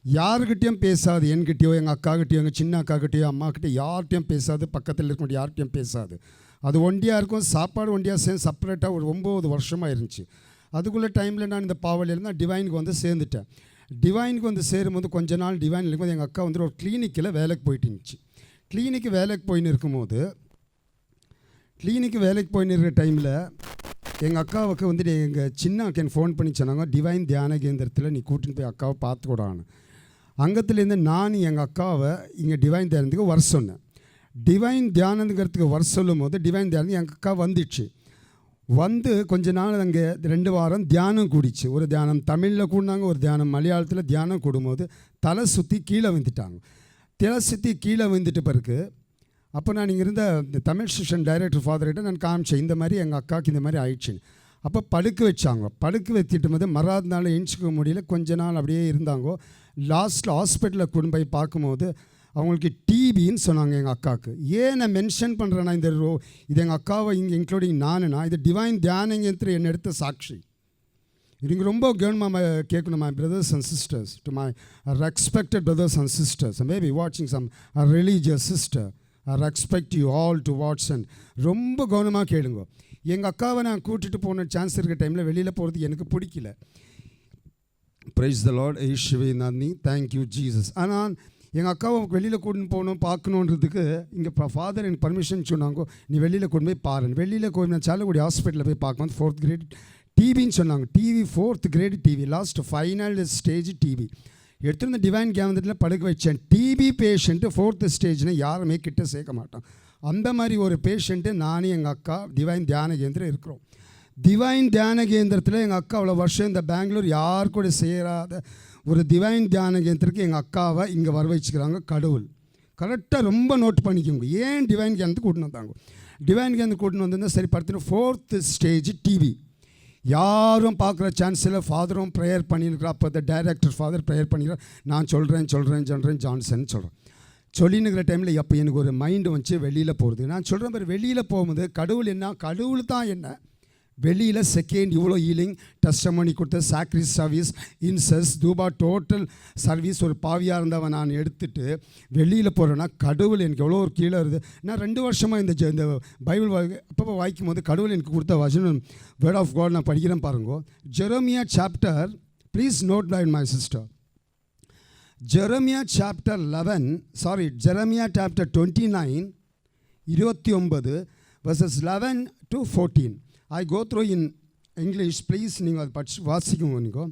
யாருக்கிட்டையும் பேசாது, என்கிட்டயோ எங்கள் அக்காக்கிட்டையோ எங்கள் சின்ன அக்காக்கிட்டையோ அம்மாக்கிட்டே யார்கிட்டையும் பேசாது, பக்கத்தில் இருக்க யார்கிட்டையும் பேசாது. அது ஒண்டியாக இருக்கும். சாப்பாடு ஒண்டியாக சேர்ந்து செப்பரேட்டாக ஒரு 9 வருஷமாக இருந்துச்சு. அதுக்குள்ளே டைமில் நான் இந்த பாவலியில் நான் டிவைனுக்கு வந்து சேர்ந்துட்டேன். டிவைனுக்கு வந்து சேரும்போது கொஞ்ச நாள் டிவைன் இருக்கும்போது எங்கள் அக்கா வந்துட்டு ஒரு கிளினிக்கில் வேலைக்கு போயிட்டு இருந்துச்சு. கிளினிக்கு வேலைக்கு போயின்னு இருக்கும்போது இருக்கிற டைமில் எங்கள் அக்காவுக்கு வந்துட்டு எங்கள் சின்ன அக்கன் ஃபோன் பண்ணி சொன்னாங்க, டிவைன் தியான கேந்திரத்தில் நீ கூட்டின்னு போய் அக்காவை பார்த்துக்கூடான்னு. அங்கத்துலேருந்து நான் எங்கள் அக்காவை இங்கே டிவைன் தியானத்துக்கு வர சொன்னேன். டிவைன் தியானங்கிறதுக்கு வர சொல்லும் போது டிவைன் தியானம் எங்கள் அக்கா வந்துடுச்சு. வந்து கொஞ்ச நாள் அங்கே 2 வாரம் தியானம் கூடிச்சு. ஒரு தியானம் தமிழில் கூடினாங்க, ஒரு தியானம் மலையாளத்தில் தியானம் கூடும்போது தலை சுற்றி கீழே வந்துட்டாங்க. தலை சுற்றி கீழே வந்துட்டு பிறகு அப்போ நான் இங்கே இருந்த தமிழ் செஷன் டைரக்டர் ஃபாதர்கிட்ட நான் காமிச்சேன், இந்த மாதிரி எங்கள் அக்காவுக்கு இந்த மாதிரி ஆயிடுச்சுன்னு. அப்போ படுக்க வச்சாங்க. படுக்க வச்சுட்டு போது மறாத நாள் எழுச்சிக்க முடியல, கொஞ்ச நாள் அப்படியே இருந்தாங்க. லாஸ்ட்டில் ஹாஸ்பிட்டலில் கொண்டு போய் பார்க்கும்போது அவங்களுக்கு டிபின்னு சொன்னாங்க எங்கள் அக்காவுக்கு. ஏன் நான் மென்ஷன் பண்ணுறேன்னா இந்த இது எங்கள் அக்காவை இங்கே இன்க்ளூடிங் நானுன்னா இது டிவைன் தியானங்கத்தில் என்னை எடுத்த சாட்சி. இதுங்க ரொம்ப கவனமாக கேட்கணும். My brothers and sisters, to my respected brothers and sisters, maybe வாட்சிங் some religious sister, I respect you all to watch and ரொம்ப கவனமாக கேளுங்க. எங்கள் அக்காவை நான் கூட்டிகிட்டு போன சான்ஸ் இருக்க டைமில் வெளியில் போகிறது எனக்கு பிடிக்கல. Praise the Lord. இயேசுவே நன்றி, தேங்க்யூ ஜீசஸ். ஆனால் எங்கள் அக்காவை வெளியில் கூட்டின்னு போகணும் பார்க்கணுன்றதுக்கு இங்கே ஃபாதர் எனக்கு பர்மிஷன் சொன்னாங்க, நீ வெளியில் கொண்டு போய் பாருங்க. வெளியில் போய் நான் சாலக்குடி ஹாஸ்பிட்டலில் போய் பார்க்கும்போது 4th grade டிவின்னு சொன்னாங்க. TV 4th grade TV, last final stage TV எடுத்துகிட்டு வந்து டிவைன் கேந்திரத்தில் படுக்க வச்சேன். டிபி பேஷண்ட்டு 4th ஸ்டேஜ்னு யாருமே கிட்ட சேர்க்க மாட்டான். அந்த மாதிரி ஒரு பேஷண்ட்டு நானும் எங்கள் அக்கா டிவைன் தியான கேந்திரம் இருக்கிறோம். டிவைன் தியான கேந்திரத்தில் எங்கள் அக்கா அவ்வளோ வருஷம் இந்த பெங்களூர் யார் கூட சேராத ஒரு டிவைன் தியான கேந்திரத்துக்கு எங்கள் அக்காவை இங்கே வர வச்சுக்கிறாங்க கடவுள். கரெக்டாக ரொம்ப நோட் பண்ணிக்கோங்க. ஏன் டிவைன் கேந்திரத்துக்கு கூட்டின்னு வந்தாங்க. டிவைன் கேந்திரம் கூட்டின்னு வந்திருந்தால் சரி படுத்துன்னு 4th ஸ்டேஜ் டிவி யாரும் பார்க்குற சான்ஸ் இல்லை. ஃபாதரும் ப்ரேயர் பண்ணியிருக்கிறா. அப்போ த டைரக்டர் ஃபாதர் ப்ரேயர் பண்ணிக்கிறா. நான் சொல்கிறேன் ஜான்சன் சொல்கிறேன். சொல்லினுக்கிற டைமில் அப்போ எனக்கு ஒரு மைண்டு வந்துச்சு வெளியில் போகிறது. நான் சொல்கிறேன் பாரு, வெளியில் போகும்போது கடவுள் என்ன, கடவுள் தான் என்ன. வெளியில் செகண்ட் இவ்வளோ ஹீலிங் டெஸ்டமனி கொடுத்த சாக்ரிஸ் சர்வீஸ் இன்சஸ் தூபா டோட்டல் சர்வீஸ் ஒரு பாவியாக இருந்தவன் நான் எடுத்துகிட்டு வெளியில் போகிறேன்னா கடவுள் எனக்கு எவ்வளோ ஒரு கீழே வருது. நான் 2 வருஷமாக இந்த பைபிள் அப்பப்போ வாய்க்கும் போது கடவுள் எனக்கு கொடுத்த வசனம் வேர்ட் ஆஃப் காட் நான் படிக்கிறேன் பாருங்க. Jeremiah chapter, please note line my sister, Jeremiah chapter 29 29 verses 11 to 14. I go through in English, please நீங்கள் அதை படிச்சு வாசிக்குங்க. நீங்கள்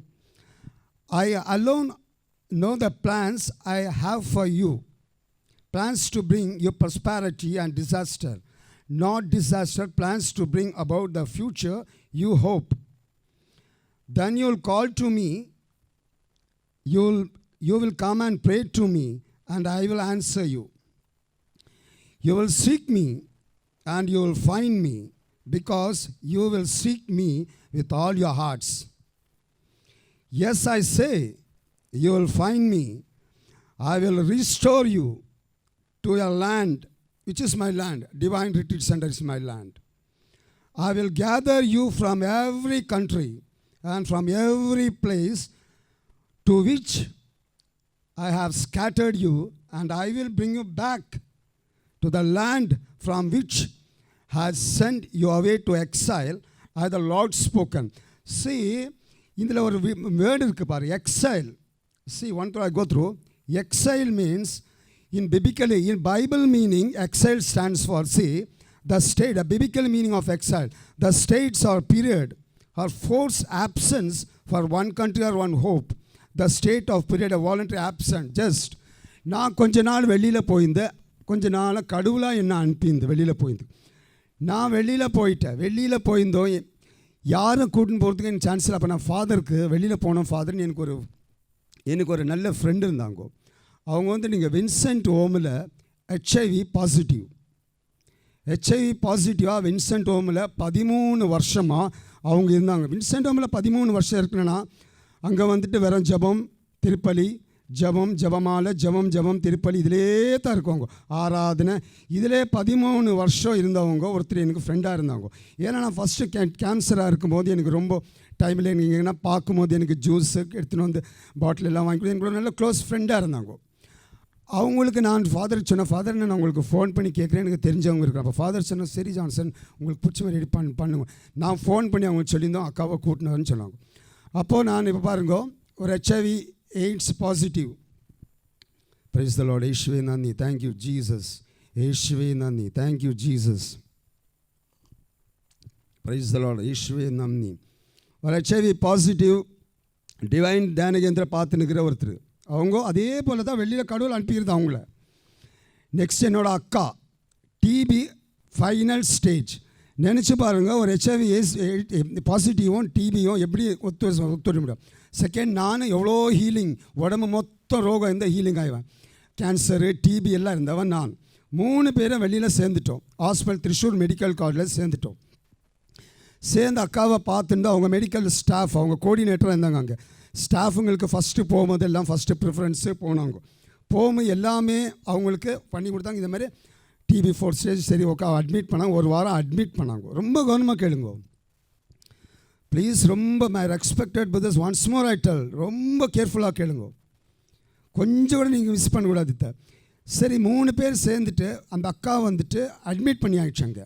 I alone know the plans I have for you, plans to bring you prosperity and disaster, not disaster, plans to bring about the future you hope. Then you'll call to me, you will come and pray to me, and I will answer you. You will seek me, and you will find me, because you will seek me with all your hearts. Yes, I say, you will find me. I will restore you to your land, which is my land. Divine Retreat Center is my land. I will gather you from every country and from every place to which I have scattered you, and I will bring you back to the land from which has sent you away to exile, as the Lord spoken. See, இதில் ஒரு word இருக்குது பாரு, exile. See, one thing I go through. Exile means, in Bible meaning, exile stands for, see, the state, a biblical meaning of exile. The states or period or forced absence for one country or one hope. The state of period, a voluntary absence. Just, நான் கொஞ்ச நாள் வெளியில் போயிருந்தேன், கொஞ்ச நாள் கடவுளாக என்ன அனுப்பியிருந்தேன் வெளியில் போயிருந்தேன். நான் வெளியில் போயிருந்தோம், யாரும் கூட்டின்னு போகிறதுக்கு எனக்கு சான்ஸ் இல்லை. அப்போ நான் ஃபாதருக்கு வெளியில் போனோம். ஃபாதர்னு எனக்கு ஒரு நல்ல ஃப்ரெண்டு இருந்தாங்க. அவங்க வந்து நீங்கள் வின்சென்ட் ஹோமில் ஹெச்ஐவி பாசிட்டிவாக வின்சென்ட் ஹோமில் 13 வருஷமாக அவங்க இருந்தாங்க. வின்சென்ட் ஹோமில் 13 வருஷம் இருக்குன்னா அங்கே வந்துட்டு வெறும் ஜபம் திருப்பலி, ஜபமாலை, ஜபம் திருப்பலி, இதிலே தான் இருக்கவங்க. ஆராதனை, இதிலே 13 வருஷம் இருந்தவங்க ஒருத்தர் எனக்கு ஃப்ரெண்டாக இருந்தாங்க. ஏன்னா நான் ஃபஸ்ட்டு கேன்சராக இருக்கும்போது எனக்கு ரொம்ப டைமில் நீங்கள் எங்கன்னா பார்க்கும்போது எனக்கு ஜூஸு எடுத்துன்னு வந்து பாட்டில் எல்லாம் வாங்கி எனக்கு நல்ல க்ளோஸ் ஃப்ரெண்டாக இருந்தாங்க. அவங்களுக்கு நான் ஃபாதர் சொன்னேன், ஃபாதர் நான் உங்களுக்கு ஃபோன் பண்ணி கேட்குறேன், எனக்கு தெரிஞ்சவங்க இருக்கிறேன். அப்போ ஃபாதர் சொன்னேன், சரி ஜான்சன் உங்களுக்கு பிடிச்ச மாதிரி ரெடி பண்ணுங்க. நான் ஃபோன் பண்ணி அவங்களுக்கு சொல்லியிருந்தோம், அக்காவை கூட்டினாருன்னு சொன்னாங்க. அப்போது நான் இப்போ பாருங்க, ஒரு HIV AIDS positive. Price the Lord. இயேசுவே நன்றி. Thank you Jesus. இயேசுவே நன்றி. Thank you Jesus. Price the Lord. இயேசுவே நன்றி. ஒரு HIV பாசிட்டிவ் டிவைன் தியானகேந்திர பார்த்து நிற்கிற ஒருத்தர். அவங்க அதே போல் தான் வெளியில் கடவுள் அனுப்பிக்கிறது அவங்கள. நெக்ஸ்ட் என்னோட அக்கா டிபி ஃபைனல் ஸ்டேஜ். நினச்சி பாருங்கள், ஒரு HIV பாசிட்டிவும் டிபியும் எப்படி ஒத்துழைக்க முடியும். செகண்ட், நான் எவ்வளோ ஹீலிங், உடம்பு மொத்தம் ரோகம் எந்த ஹீலிங் ஆகிவேன். கேன்சரு டிபி எல்லாம் இருந்தவன் நான். 3 பேரும் வெளியில் சேர்ந்துட்டோம். ஹாஸ்பிட்டல் திருச்சூர் மெடிக்கல் காலேஜில் சேர்ந்துட்டோம். சேர்ந்து அக்காவை பார்த்துட்டு அவங்க மெடிக்கல் ஸ்டாஃப், அவங்க கோஆர்டினேட்டராக இருந்தாங்க. அங்கே ஸ்டாஃபுங்களுக்கு ஃபஸ்ட்டு போகும்போது எல்லாம் ஃபஸ்ட்டு ப்ரிஃபரன்ஸு போனாங்க. போகும்போது எல்லாமே அவங்களுக்கு பண்ணி கொடுத்தாங்க. இந்த மாதிரி TB 4 ஸ்டேஜ். சரி ஓகே, அட்மிட் பண்ணாங்க. 1 வாரம் அட்மிட் பண்ணாங்க. ரொம்ப கவனமாக கேளுங்க ப்ளீஸ். ரொம்ப my respected brothers, once more I tell, ரொம்ப கேர்ஃபுல்லாக கேளுங்க. கொஞ்சம் கூட நீங்கள் மிஸ் பண்ணக்கூடாது. சரி, 3 பேர் சேர்ந்துட்டு அந்த அக்கா வந்துட்டு அட்மிட் பண்ணி ஆகிடுச்சாங்க.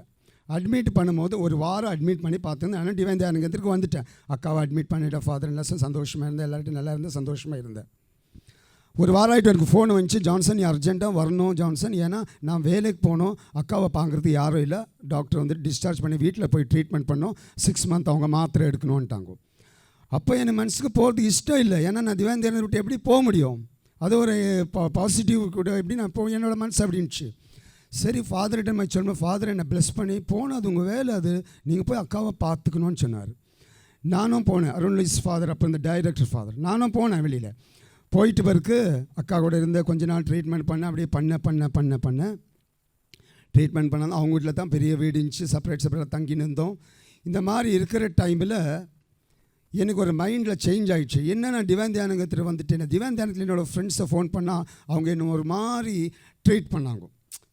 அட்மிட் பண்ணும்போது 1 வாரம் அட்மிட் பண்ணி பார்த்துருந்தேன். ஆனால் டிவைன் தியானகேந்திரத்துக்கு வந்துட்டேன். அக்காவை அட்மிட் பண்ணிவிட்டேன். ஃபாதர் எல்லாம் சந்தோஷமாக இருந்தேன். எல்லார்ட்டும் நல்லா இருந்தேன், சந்தோஷமாக இருந்தேன். 1 வாரம் ஆகிட்டு எனக்கு ஃபோன் வந்துச்சு, ஜான்சன் நீ அர்ஜென்ட்டாக வரணும் ஜான்சன், ஏன்னா நான் வேலைக்கு போனோம், அக்காவை பார்க்குறதுக்கு யாரும் இல்லை, டாக்டர் வந்து டிஸ்சார்ஜ் பண்ணி வீட்டில் போய் ட்ரீட்மெண்ட் பண்ணோம், 6 மந்த் அவங்க மாத்திரை எடுக்கணுன்ட்டாங்க. அப்போ என் மனசுக்கு போகிறதுக்கு இஷ்டம் இல்லை. ஏன்னா நான் திவான் தியானத்தை விட்டு எப்படி போக முடியும். அது ஒரு பாசிட்டிவ் கூட எப்படி நான் என்னோட மனசு அப்படின்ச்சு. சரி, ஃபாதர்கிட்ட நான் சொன்னேன், ஃபாதர் என்னை ப்ளஸ் பண்ணி போனோம், அது உங்கள் வேலை, அது நீங்கள் போய் அக்காவை பார்த்துக்கணும்னு சொன்னார். நானும் போனேன். அருண்லிஸ் ஃபாதர், அப்போ இந்த டைரக்டர் ஃபாதர், நானும் போனேன். வெளியில் போயிட்டு பிறகு அக்கா கூட இருந்த கொஞ்ச நாள் ட்ரீட்மெண்ட் பண்ண, அப்படியே பண்ண ட்ரீட்மெண்ட் பண்ணால் அவங்க வீட்டில் தான் பெரிய வீடு இருந்துச்சு, செப்பரேட்டாக தங்கின்னு இருந்தோம். இந்த மாதிரி இருக்கிற டைமில் எனக்கு ஒரு மைண்டில் சேஞ்ச் ஆகிடுச்சு. என்ன, நான் டிவைன் தியானகத்தில் வந்துட்டேன். டிவைன் தியானத்தில் என்னோடய ஃப்ரெண்ட்ஸை ஃபோன் பண்ணால் அவங்க என்ன ஒரு மாதிரி ட்ரீட் பண்ணாங்க.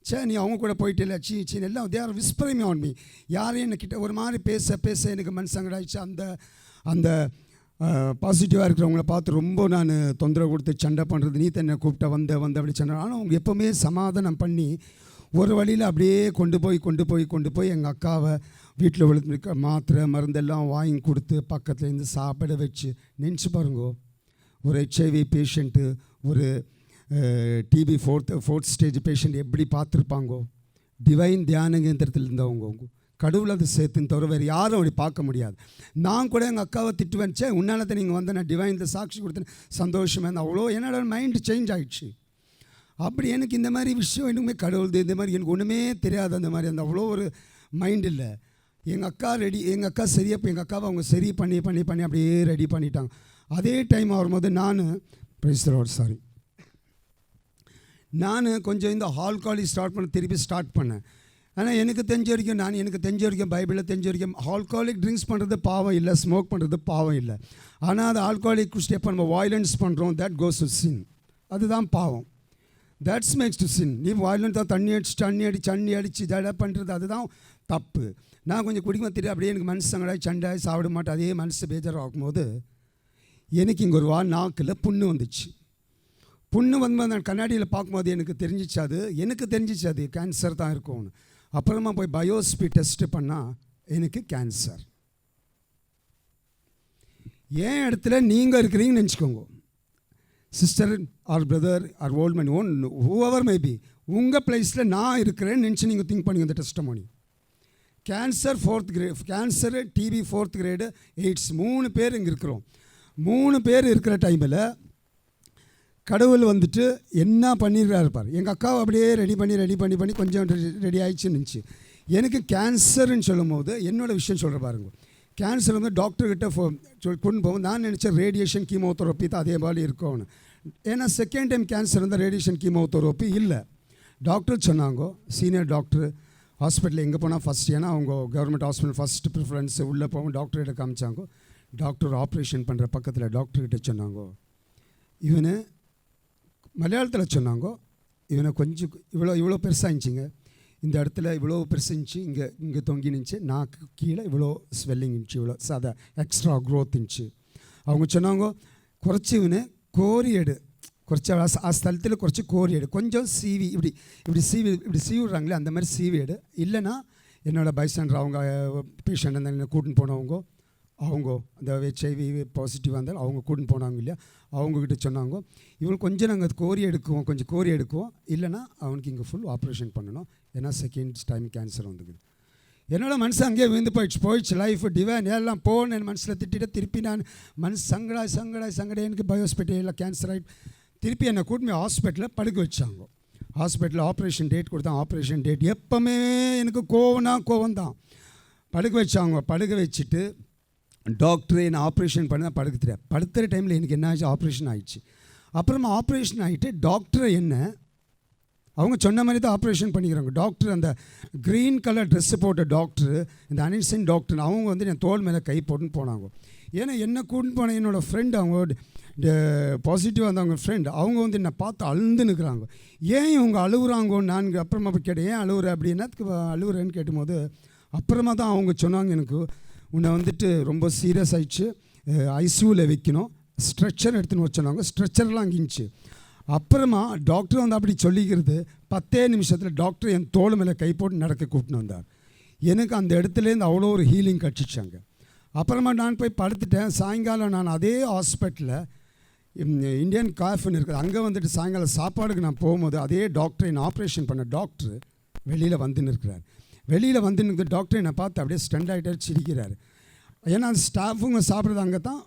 சே, நீ அவங்க கூட போயிட்டு இல்லை, சீன் எல்லாம் they are whispering on me. யாரையும் என்கிட்ட ஒரு மாதிரி பேச எனக்கு மனசங்கடாயிடுச்சு. அந்த பாசிட்டிவாக இருக்கிறவங்கள பார்த்து ரொம்ப நான் தொந்தரவு கொடுத்து சண்டை பண்ணுறது, நீ தன்னை கூப்பிட்ட வந்த அப்படி சண்டை. ஆனால் அவங்க எப்போவுமே சமாதானம் பண்ணி ஒரு வழியில் அப்படியே கொண்டு போய் எங்கள் அக்காவை வீட்டில் விழுந்து மாத்திரை மருந்தெல்லாம் வாங்கி கொடுத்து பக்கத்துலேருந்து சாப்பிட வச்சு. நினச்சி பாருங்கோ, ஒரு HIV பேஷண்ட்டு, ஒரு TB 4th ஸ்டேஜ் பேஷண்ட் எப்படி பார்த்துருப்பாங்கோ. டிவைன் தியானகேந்திரத்தில் இருந்தவங்க கடவுள் அதை சேர்த்துன்னு தவிர வேறு யாரும் அப்படி பார்க்க முடியாது. நான் கூட எங்கள் அக்காவை திட்டு வச்சேன், உன்னால தான் நீங்கள் வந்து நான் டிவைனில் சாட்சி கொடுத்தேன், சந்தோஷமாக இருந்தேன். அவ்வளோ என்னோட மைண்டு சேஞ்ச் ஆகிடுச்சு. அப்படி எனக்கு இந்த மாதிரி விஷயம் இன்னுமே கடவுள் இந்த மாதிரி எனக்கு ஒன்றுமே தெரியாது. அந்த மாதிரி அந்த அவ்வளோ ஒரு மைண்ட் இல்லை. எங்கள் அக்கா சரியாக இப்போ எங்கள் அக்காவை அவங்க சரி பண்ணி அப்படியே ரெடி பண்ணிட்டாங்க. அதே டைம் வரும்போது நான் கொஞ்சம் இந்த ஆல்கஹாலிக் திருப்பி ஸ்டார்ட் பண்ணேன். ஆனால் எனக்கு தெரிஞ்ச வரைக்கும் பைபிளில் தெரிஞ்ச வரைக்கும் ஆல்கஹாலிக் ட்ரிங்க்ஸ் பண்ணுறது பாவம் இல்லை, ஸ்மோக் பண்ணுறது பாவம் இல்லை. ஆனால் அது ஆல்கஹாலிக் ஸ்டெப் நம்ம வயலன்ஸ் பண்ணுறோம், தட் கோஸ் டு சின். அதுதான் பாவம். தட்ஸ் மேக்ஸ் டு சின். நீ வயலண்ட்டாக தண்ணி அடித்து ஜட பண்ணுறது அதுதான் தப்பு. நான் கொஞ்சம் குடிக்கும் தெரியும், அப்படியே எனக்கு மனசு சங்கடாய் சண்டாய் சாப்பிட மாட்டேன். அதே மனசு பேஜாராக ஆகும்போது எனக்கு இங்கே ஒரு நாக்கில் புண்ணு வந்துச்சு. புண்ணு வந்து நான் கண்ணாடியில் பார்க்கும்போது எனக்கு தெரிஞ்சிச்சு அது கேன்சர் தான் இருக்கும்னு. அப்புறமா போய் பயோஸ்பி டெஸ்ட்டு பண்ணால் எனக்கு கேன்சர். ஏன் இடத்துல நீங்கள் இருக்கிறீங்கன்னு நினச்சிக்கோங்க. Sister or brother or old man whoever may be, உங்கள் பிளேஸில் நான் இருக்கிறேன்னு நினச்சி நீங்கள் திங்க் பண்ணுங்க. இந்த testimony cancer 4th grade, cancer TB 4th grade, AIDS 3 பேர் இங்கே இருக்கிறோம். 3 பேர் இருக்கிற டைமில் கடவுள் வந்துட்டு என்ன பண்ணிடுறாரு பாரு. எங்கள் அக்காவை அப்படியே ரெடி பண்ணி கொஞ்சம் ரெடி ஆகிடுச்சுன்னு இருந்துச்சு. எனக்கு கேன்சர்னு சொல்லும் போது என்னோடய விஷயம் சொல்கிற பாருங்க. கேன்சர் வந்து டாக்டர்கிட்ட கொண்டு போகும்போது நான் நினச்சேன் ரேடியேஷன் கீமோதெரப்பி தான் அதே மாதிரி இருக்கும்னு. ஏன்னா செகண்ட் டைம் கேன்சர் வந்து ரேடியேஷன் கீமோதெரப்பி இல்லை. டாக்டர் சொன்னாங்க, சீனியர் டாக்டர் ஹாஸ்பிட்டலில் எங்கே போனால் ஃபஸ்ட், ஏன்னா அவங்க கவர்மெண்ட் ஹாஸ்பிட்டல் ஃபஸ்ட்டு ப்ரிஃபரன்ஸ் உள்ளே போவோம். டாக்டர்கிட்ட காமிச்சாங்க. டாக்டர் ஆப்ரேஷன் பண்ணுற பக்கத்தில் டாக்டர்கிட்ட சொன்னாங்க, இவனை மலையாளத்தில் சொன்னாங்க, இவனை கொஞ்சம் இவ்வளோ பெருசாகிச்சிங்க, இந்த இடத்துல இவ்வளோ பெருசுச்சு, இங்கே தொங்கி நினச்சி, நாக்கு கீழே இவ்வளோ ஸ்வெல்லிங் இருந்துச்சு, இவ்வளோ சாதா எக்ஸ்ட்ரா க்ரோத் இருந்துச்சு. அவங்க சொன்னாங்க, குறைச்சி இவனை கோரி எடு, குறைச்சி ஆ ஸ்தலத்தில் குறைச்சி கோரி எடு, கொஞ்சம் சீவி இப்படி சீவிடுறாங்களே அந்த மாதிரி சீவி எடு, இல்லைன்னா என்னோடய பைஸ்டாண்டர் அவங்க பேஷண்ட் அந்த கூட்டின்னு போனவங்க அவங்க அந்த HIV பாசிட்டிவ் வந்தால் அவங்க கூட்டின்னு போனாங்க இல்லையா, அவங்கக்கிட்ட சொன்னாங்க இவங்க கொஞ்சம் நாங்கள் கொஞ்சம் கோரி எடுக்குவோம், இல்லைனா அவனுக்கு இங்கே ஃபுல் ஆப்ரேஷன் பண்ணணும், ஏன்னா செகண்ட் டைம் கேன்சர் வந்துக்குது. என்னோட மனசு அங்கேயே விழுந்து போயிடுச்சு லைஃப் டிவைன் எல்லாம் போனேன் மனசில் திட்டிட்டு திருப்பி நான் மனசு சங்கடாய் எனக்கு பயோஸ்பெட்டில் கேன்சர் ஆகிட்டு திருப்பி என்னை கூட்டிட்டு ஹாஸ்பிட்டலில் படுக்க வச்சாங்க. ஹாஸ்பிட்டலில் ஆப்ரேஷன் டேட் கொடுத்தாங்க. ஆப்ரேஷன் டேட் எப்போவுமே எனக்கு கோவம் தான். படுக்க வச்சாங்க. படுக்க வச்சுட்டு டாக்டர் என்னை ஆப்ரேஷன் பண்ண படுத்துகிற டைமில் எனக்கு என்ன ஆச்சு, ஆப்ரேஷன் ஆகிடுச்சு. அப்புறமா ஆப்ரேஷன் ஆகிட்டு டாக்டரை என்ன அவங்க சொன்ன மாதிரி தான் ஆப்ரேஷன் பண்ணிக்கிறாங்க. டாக்டர் அந்த க்ரீன் கலர் ட்ரெஸ்ஸு போட்ட டாக்டர், இந்த அனிசன் டாக்டர், அவங்க வந்து என் தோல் மேலே கை போட்டுன்னு போனாங்க. ஏன்னா என்னை கூட்டின்னு போன என்னோடய ஃப்ரெண்டு, அவங்க பாசிட்டிவாக வந்தவங்க ஃப்ரெண்ட், அவங்க வந்து என்னை பார்த்து அழுந்து நிற்கிறாங்க. ஏன் இவங்க அழுகுறாங்கன்னு நான் அப்புறமா போய் கேட்டேன், ஏன் அழுகுற அப்படின்னா அழுகுறேன்னு கேட்டும்போது அப்புறமா தான் அவங்க சொன்னாங்க, எனக்கு உன்னை வந்துட்டு ரொம்ப சீரியஸ் ஆகிடுச்சு, ஐசியூவில் வைக்கணும், ஸ்ட்ரெச்சர் எடுத்துன்னு வச்சோன்னாங்க. ஸ்ட்ரெச்சர்லாம் அங்கிச்சு. அப்புறமா டாக்டர் வந்து அப்படி சொல்லிக்கிறது 10 நிமிஷத்தில் டாக்டர் என் தோல் மேலே கை போட்டு நடக்க கூப்பிட்டு வந்தார். எனக்கு அந்த இடத்துலேருந்து அவ்வளோ ஒரு ஹீலிங் கிடச்சிச்சாங்க. அப்புறமா நான் போய் படுத்துட்டேன். சாயங்காலம் நான் அதே ஹாஸ்பிட்டலில் இந்தியன் காஃபின்னு இருக்குது, அங்கே வந்துட்டு சாயங்காலம் சாப்பாடுக்கு நான் போகும்போது அதே டாக்டர் என்னை ஆப்ரேஷன் பண்ண டாக்டர் வெளியில் வந்துன்னு இருக்கிறார். வெளியில் வந்துன்னு இருக்கிற டாக்டர் என்னை பார்த்து அப்படியே ஸ்டண்ட் ஆகிட்டார், சிரிக்கிறார். ஏன்னா அந்த ஸ்டாஃபுங்க சாப்பிட்றது அங்கே தான்,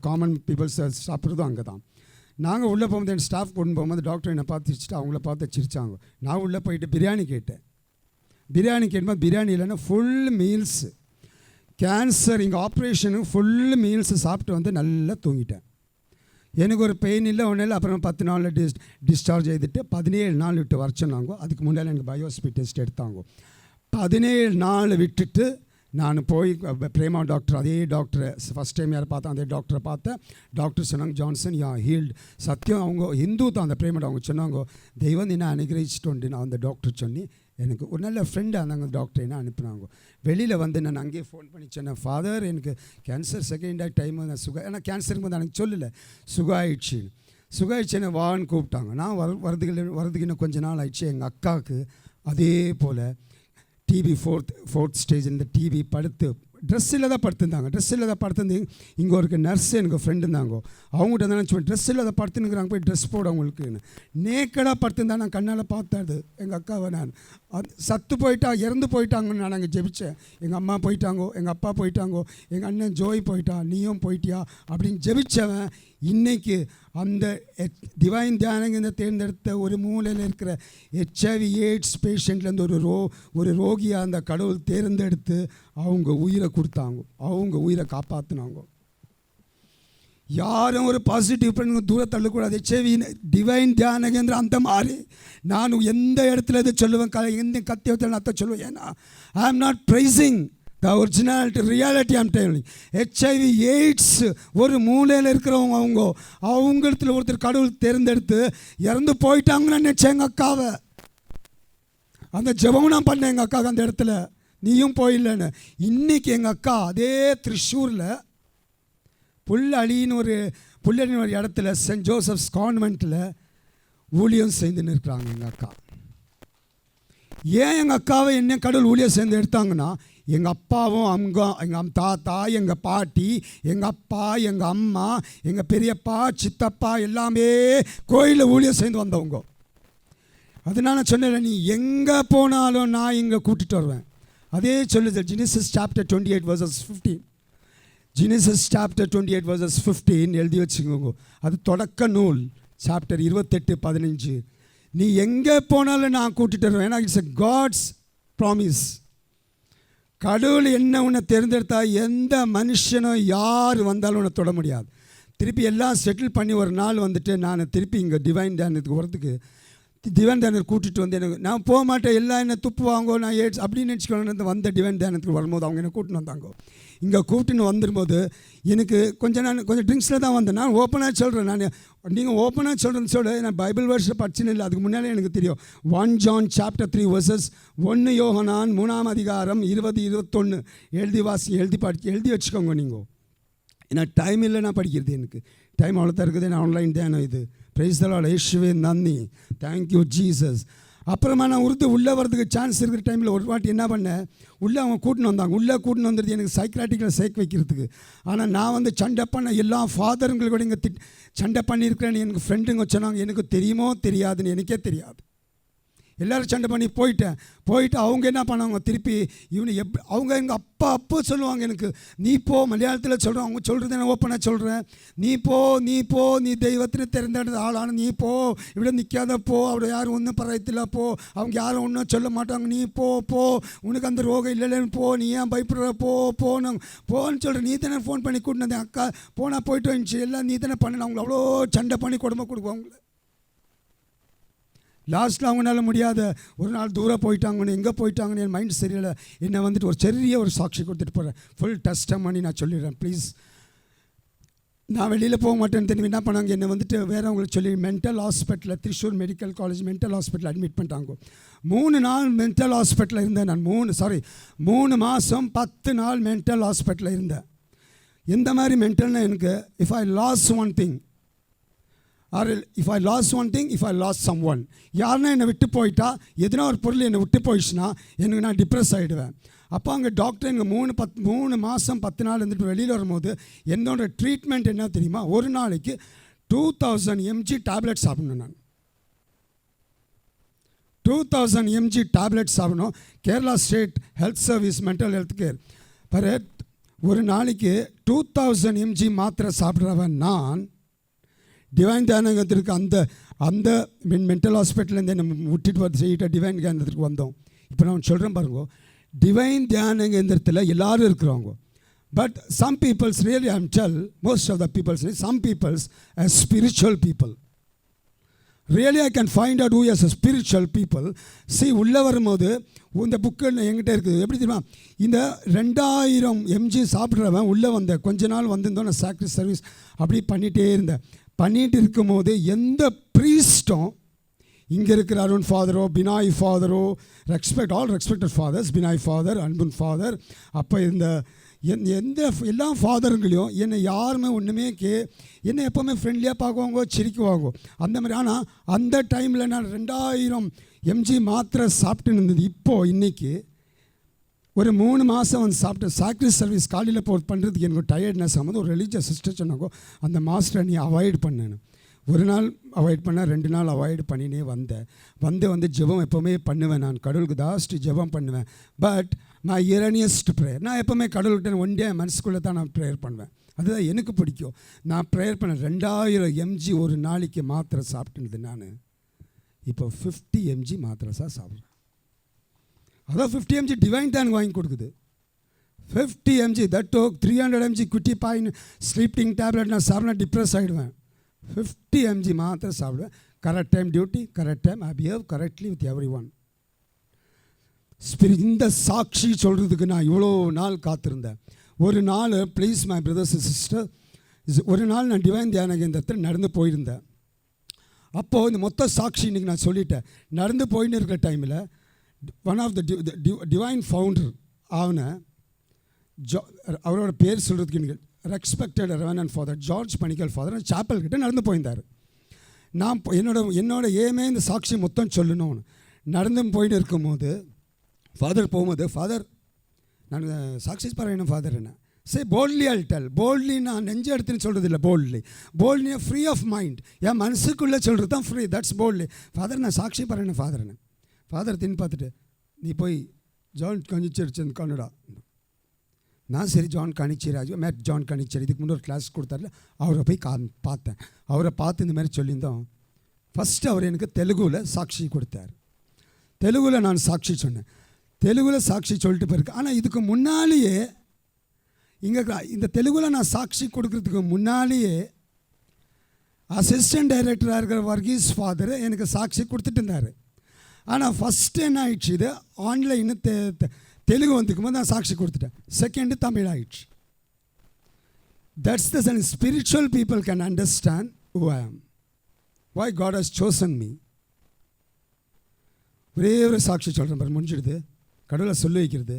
காமன் பீப்புள்ஸ் சாப்பிட்றதும் அங்கே தான். நாங்கள் உள்ளே போகும்போது என் ஸ்டாஃப் கொண்டு போகும்போது டாக்டர் என்னை பார்த்து சிரிச்சுட்டு அவங்கள பார்த்து சிரித்தாங்க. நான் உள்ளே போயிட்டு பிரியாணி கேட்டேன். பிரியாணி கேட்டும்போது பிரியாணி இல்லைன்னா ஃபுல் மீல்ஸு, கேன்சர் இங்கே ஆப்ரேஷனுக்கு ஃபுல் மீல்ஸு சாப்பிட்டு வந்து நல்லா தூங்கிட்டேன். எனக்கு ஒரு பெயின் இல்லை, ஒன்றும் இல்லை. அப்புறம் 10 நாளில் டிஸ்சார்ஜ் செய்துட்டு 17 நாள் விட்டு வர சொன்னாங்க. அதுக்கு முன்னாடி எனக்கு பயோஸ்பி டெஸ்ட் எடுத்தாங்க. 17 நாள் விட்டுட்டு நான் போய் பிரேமா டாக்டர், அதே டாக்டரை ஃபஸ்ட் டைம் யாரை பார்த்தேன், அதே டாக்டரை பார்த்தேன். டாக்டர் சொன்னாங்க, ஜான்சன் யா ஹீல்டு. சத்தியம் அவங்க ஹிந்து தான் அந்த பிரேமா. அவங்க சொன்னாங்க, தெய்வம் என்ன அனுகிரகிச்சிட்டு நான் அந்த டாக்டர் சொன்னி எனக்கு ஒரு நல்ல ஃப்ரெண்டு அந்த டாக்டர் என்ன அனுப்புனாங்க. வெளியில் வந்து நான் அங்கேயே ஃபோன் பண்ணி சொன்னேன், ஃபாதர் எனக்கு கேன்சர் செகண்ட் டைம் நான் ஏன்னா கேன்சருக்கு வந்து எனக்கு சொல்லலை, சுகாயிடுச்சு என்ன வான்னு கூப்பிட்டாங்க. நான் வரதுக்கு இன்னும் கொஞ்ச நாள் ஆயிடுச்சு. எங்கள் அக்காவுக்கு அதே போல் டிவி ஃபோர்த் ஸ்டேஜ், இந்த டிவி படுத்து ட்ரெஸ்ஸில் தான் படுத்துருந்தாங்க. இங்கே ஒரு நர்ஸ் எனக்கு ஃப்ரெண்டு இருந்தாங்க, அவங்ககிட்ட தான் நினச்சி ட்ரெஸ் இல்லாத படுத்துனுங்கிறாங்க, போய் ட்ரெஸ் போட அவங்களுக்குன்னு நேக்கடாக படுத்துருந்தா நான் கண்ணால் பார்த்தாது எங்கள் அக்காவை. நான் சத்து இறந்து போயிட்டாங்கன்னு நான் அங்கே ஜெபித்தேன். எங்கள் அம்மா போயிட்டாங்கோ, எங்கள் அப்பா போயிட்டாங்கோ, எங்கள் அண்ணன் ஜோய் போயிட்டான், நீயும் போயிட்டியா அப்படின்னு ஜெபித்தவன் இன்றைக்கி அந்த டிவைன் தியானங்க தேர்ந்தெடுத்த ஒரு மூலையில் இருக்கிற HIV AIDS பேஷண்ட்லேருந்து ஒரு ரோகியாக அந்த கடவுள் தேர்ந்தெடுத்து அவங்க உயிரை கொடுத்தாங்க, அவங்க உயிரை காப்பாற்றினாங்க. யாரும் ஒரு பாசிட்டிவ் பண்ணுங்க தூரம் தள்ளக்கூடாது. HIV டிவைன் தியானகேந்திர அந்த மாதிரி நான் எந்த இடத்துல இதை சொல்லுவேன், எந்த கத்தியத்தில் நான் அதை சொல்லுவேன். ஏன்னா I am not praising the originality, reality I'm telling. HIV AIDS ஒரு மூலையில் இருக்கிறவங்க, அவங்களிடத்துல ஒருத்தர் கடவுள் தேர்ந்தெடுத்து இறந்து போயிட்டாங்கன்னு நினச்சேன் எங்கள் அக்காவை. அந்த ஜெபம் நான் பண்ணேன் எங்கள் அக்காவுக்கு அந்த இடத்துல, நீயும் போயிடலன்னு. இன்றைக்கி எங்கள் அக்கா அதே திருச்சூரில் புல்லழின்னு ஒரு இடத்துல சென்ட் ஜோசப்ஸ் கான்வென்ட்டில் ஊழியம் செய்துன்னு இருக்கிறாங்க எங்கள் அக்கா. ஏன் எங்கள் அக்காவை என்ன கடவுள் ஊழியம் சேர்ந்து எடுத்தாங்கன்னா, எங்கள் அப்பாவும் எங்கள் தாத்தா, எங்கள் பாட்டி, எங்கள் அப்பா, எங்கள் அம்மா, எங்கள் பெரியப்பா, சித்தப்பா எல்லாமே கோயிலில் ஊழியம் சேர்ந்து வந்தவங்க. அதனால சொன்னேன், நீ எங்கே போனாலும் நான் இங்கே கூட்டிகிட்டு வருவேன். அதே சொல்லுது Genesis chapter 28 verses 15. Genesis chapter 28 verses 15 எழுதி வச்சுக்கோங்க. அது தொடக்க நூல் சாப்டர் 28:15. நீ எங்கே போனாலும் நான் கூட்டிகிட்டு வருவேன். ஏன்னா இட்ஸ் எ காட்ஸ் ப்ராமிஸ். கடவுள் என்ன உன்னை தேர்ந்தெடுத்தா எந்த மனுஷனோ யார் வந்தாலும் உன்னை தொட முடியாது. திருப்பி எல்லாம் செட்டில் பண்ணி ஒரு நாள் வந்துட்டு நான் திருப்பி இங்கே டிவைன் தியானத்துக்கு வரதுக்கு டிவைன் தியானத்துக்கு கூட்டிகிட்டு வந்து எனக்கு நான் போக மாட்டேன், எல்லாம் என்ன துப்புவாங்கோ, நான் AIDS அப்படின்னு நினச்சிக்கணும். வந்த டிவைன் தியானத்துக்கு வரும்போது அவங்க என்ன கூட்டின்னு வந்தாங்க. இங்கே கூட்டின்னு வந்துடும்போது எனக்கு நான் கொஞ்சம் ட்ரிங்க்ஸில் தான் வந்தேன். நான் ஓப்பனாக சொல்கிறேன், நீங்கள் ஓப்பனாக சொல்கிறேன்னு நான் பைபிள் வேர்ஸில் படிச்சுன்னு இல்லை, அதுக்கு முன்னாலே எனக்கு தெரியும். 1 John chapter 3 verses 1 யோகனான் 3ஆம் அதிகாரம் 20-21 எழுதி வச்சுக்கோங்க நீங்கள். ஏன்னா டைம் இல்லை நான் படிக்கிறது, எனக்கு டைம் அவ்வளோதான் இருக்குது. நான் ஆன்லைன் தியானம் இது. Price the Lord. இயேசுவே நன்றி, தேங்க்யூ ஜீசஸ். அப்புறமா நான் உள்ளே வரதுக்கு சான்ஸ் இருக்கிற டைமில் ஒரு வாட்டி என்ன பண்ணேன், உள்ளே அவங்க கூட்டின்னு வந்தாங்க. உள்ளே கூட்டின்னு வந்துடுது எனக்கு சைக்ராட்டிக்கில் சேர்க்க வைக்கிறதுக்கு. ஆனால் நான் வந்து சண்டை பண்ண எல்லா ஃபாதருங்களை கூட இங்கே சண்டை பண்ணியிருக்கிறேன்னு எனக்கு ஃப்ரெண்டுங்க சொன்னாங்க. எனக்கு தெரியுமோ தெரியாதுன்னு எனக்கே தெரியாது. எல்லோரும் சண்டை பண்ணி போயிட்டு அவங்க என்ன பண்ணாங்க, திருப்பி இவனு அவங்க எங்கள் அப்போ சொல்லுவாங்க எனக்கு, நீ போ, மலையாளத்தில் சொல்கிறேன், அவங்க சொல்கிறது நான் ஓப்பனாக சொல்கிறேன், நீ போ நீ தெய்வത്തിന് തിരഞ്ഞെടുത്ത ஆளான நீ போ, ഇവിടെ நிற்காத போ, അവിടെ யாரும் ஒன்றும் பரவாயில்ல போ, அவங்க யாரும் ஒன்றும் சொல்ல மாட்டாங்க, நீ போ உனக்கு அந்த ரோகம் இல்லைன்னு போ, நீ ஏன் பயப்படுற போன்னு சொல்கிறேன். நீ தானே ஃபோன் பண்ணி கூட்டினது, அக்கா போனால் போயிட்டு வந்துச்சு, எல்லாம் நீ தானே பண்ணணும். அவங்கள அவ்வளோ சண்டை பண்ணி கொடுமை கொடுக்குவாங்கள. லாஸ்ட்டில் அவங்களால முடியாத ஒரு நாள் தூரம் போயிட்டாங்கன்னு, எங்கே போயிட்டாங்கன்னு என் மைண்ட் சரியில்லை. என்னை வந்துட்டு ஒரு சாட்சி கொடுத்துட்டு போகிறேன். ஃபுல் டெஸ்டமனி நான் சொல்லிடுறேன் ப்ளீஸ். நான் வெளியில் போக மாட்டேன்னு தெரியும். என்ன பண்ணாங்க, என்னை வந்துட்டு வேறவங்களுக்கு சொல்லி மென்டல் ஹாஸ்பிட்டலில், திருச்சூர் மெடிக்கல் காலேஜ் மென்டல் ஹாஸ்பிட்டலில் அட்மிட் பண்ணிட்டாங்க. 3 நாள் மென்டல் ஹாஸ்பிட்டலில் இருந்தேன் நான். 3 மாதம் 10 நாள் மென்டல் ஹாஸ்பிட்டலில் இருந்தேன். எந்த மாதிரி மென்டல்னா, எனக்கு if I lose one thing or if I lose one thing, if I lose someone, யாருன்னா என்னை விட்டு போயிட்டா, எதுனா ஒரு பொருள் என்னை விட்டு போயிடுச்சுன்னா எனக்கு நான் டிப்ரெஸ் ஆகிடுவேன். அப்போ அங்கே டாக்டர் எனக்கு 3 மாதம் 10 நாள் இருந்துட்டு வெளியில் வரும்போது என்னோடய ட்ரீட்மெண்ட் என்ன தெரியுமா, ஒரு நாளைக்கு 2000 mg டேப்லெட் சாப்பிடணும். நான் 2000 mg டேப்லெட் சாப்பிடணும். Kerala state health service mental health care ஒரு நாளைக்கு 2000 mg மாத்திரை சாப்பிட்றவன் நான். டிவைன் தியானகத்திற்கு அந்த மென்டல் ஹாஸ்பிட்டல்லேருந்து நம்ம விட்டுட்டு செய்யிட்ட டிவைன் தியானத்திற்கு வந்தோம். இப்போ நான் சொல்கிறேன் பாருங்க, டிவைன் தியான கேந்திரத்தில் எல்லோரும் இருக்கிறாங்க. But some peoples really I tell most of the peoples, some peoples as spiritual people. Really I can find out who is a spiritual people. See, உள்ளே வரும்போது இந்த புக்கு என்கிட்ட இருக்குது. எப்படி தெரியுமா, இந்த 2000 mg சாப்பிட்றவன் உள்ளே வந்தேன். கொஞ்ச நாள் வந்திருந்தோம். நான் சாக்ரிஃபைஸ் சர்வீஸ் அப்படி பண்ணிகிட்டே இருந்தேன். பண்ணிகிட்டு இருக்கும்போது எந்த ப்ரீஸ்டும் இங்கே இருக்கிற அருண் ஃபாதரோ, பினாய் ஃபாதரோ, all respected fathers, Binoy father, Anbun father, அப்போ இந்த எல்லா ஃபாதருங்களையும் என்னை யாருமே ஒன்றுமே என்னை எப்போவுமே ஃப்ரெண்ட்லியாக பார்க்குவாங்க, சிரிக்குவாங்க அந்த மாதிரி. ஆனால் அந்த டைமில் நான் 2000 mg மாத்திரை சாப்பிட்டு இருந்தது. இப்போது இன்றைக்கி ஒரு 3 மாதம் வந்து சாப்பிட்டு சாக்ரிஃபைஸ் சர்வீஸ் காலையில் பண்ணுறதுக்கு எனக்கு டயர்ட்னஸ் ஆகும்போது ஒரு ரிலீஜியஸ் சிஸ்டர் சொன்னாங்க, அந்த மாஸ்டரை நீ அவாய்ட் பண்ணேன்னு. ஒரு நாள் அவாய்ட் பண்ணேன், 2 நாள் அவாய்ட் பண்ணினே வந்து ஜெபம் எப்போவுமே பண்ணுவேன். நான் கடவுளுக்கு தாஸ்ட்டு ஜெபம் பண்ணுவேன். பட் நான் இயர்னியஸ்ட் ப்ரேயர், நான் எப்போவுமே கடவுள்கிட்ட ஒன் டே மனசுக்குள்ளே தான் நான் ப்ரேயர் பண்ணுவேன். அதுதான் எனக்கு பிடிக்கும். நான் ப்ரேயர் பண்ணேன். 2000 mg ஒரு நாளைக்கு மாத்திரை சாப்பிட்டுனது. நான் இப்போ 50 mg மாத்திரை சாப்பிட்றேன். அதான் 50 mg டிவைன் தான் வாங்கி கொடுக்குது. 50 mg தட் 300 mg குட்டி பாயின் ஸ்லீப்பிங் டேப்லெட் நான் சாப்பிட்னா டிப்ரெஸ் ஆகிடுவேன். 50 mg மாத்திரை சாப்பிடுவேன். Correct time duty, correct time I behave correctly with every one. இந்த சாட்சி சொல்கிறதுக்கு நான் இவ்வளோ நாள் காத்திருந்தேன். ஒரு நாள் please my brothers and sister, ஒரு நாள் நான் டிவைன் தியான கேந்திரத்தில் நடந்து போயிருந்தேன். அப்போது இந்த மொத்த சாட்சி இன்றைக்கி நான் சொல்லிட்டேன். நடந்து போயின்னு இருக்கிற டைமில் one of the divine founder ஆன அவரோட பேர் சொல்கிறதுக்கு எனக்கு respected reverend father George Panickal father chapel கிட்டே நடந்து போயிருந்தார். நான் என்னோட ஏமே இந்த சாட்சி மொத்தம் சொல்லணும்னு நடந்து போயிட்டு இருக்கும்போது ஃபாதர் போகும்போது, ஃபாதர் நான் சாக்ஸஸ் பாருங்க ஃபாதர் என்ன போல்ட்லி ஐல் டெல். போல்ட்லி நான் நெஞ்சு எடுத்துன்னு சொல்கிறது இல்லை. போல்ட்லி ஃப்ரீ ஆஃப் மைண்ட், என் மனசுக்குள்ளே சொல்கிறது தான் ஃப்ரீ, தட்ஸ் போல்ட்லி. ஃபாதர் நான் சாட்சி பாருங்க ஃபாதர் என்ன. ஃபாதர் தின்னு பார்த்துட்டு, நீ போய் ஜான் கணிச்சரிச்சு கன்னடா. நான் சரி ஜான் கணிச்சிராஜ் மேட் ஜான் கணிச்சர் இதுக்கு முன்னாடி ஒரு கிளாஸ் கொடுத்தாருல, அவரை போய் பார்த்தேன். அவரை பார்த்து இந்த மாதிரி சொல்லியிருந்தோம். ஃபஸ்ட்டு அவர் எனக்கு தெலுங்குல சாட்சி கொடுத்தார். தெலுங்குல நான் சாட்சி சொன்னேன். தெலுங்குல சாட்சி சொல்லிட்டு போயிருக்கு. ஆனால் இதுக்கு முன்னாலேயே இங்கே இந்த தெலுங்குல நான் சாட்சி கொடுக்கறதுக்கு முன்னாலேயே அசிஸ்டன்ட் டைரக்டராக இருக்கிற வர்கீஸ் ஃபாதர் எனக்கு சாட்சி கொடுத்துட்டு இருந்தார். ஆனால் ஃபஸ்ட்டு என்ன ஆயிடுச்சு, இது ஆன்லைனு தெலுங்கு வந்துக்கும் போது நான் சாட்சி கொடுத்துட்டேன். செகண்டு தமிழ் ஆயிடுச்சு. That's the son spiritual people can understand who I am, why God has chosen me. ஒரே ஒரு சாட்சி சொல்கிறேன் பாரு, முடிஞ்சிடுது. கடவுளை சொல்லி வைக்கிறது.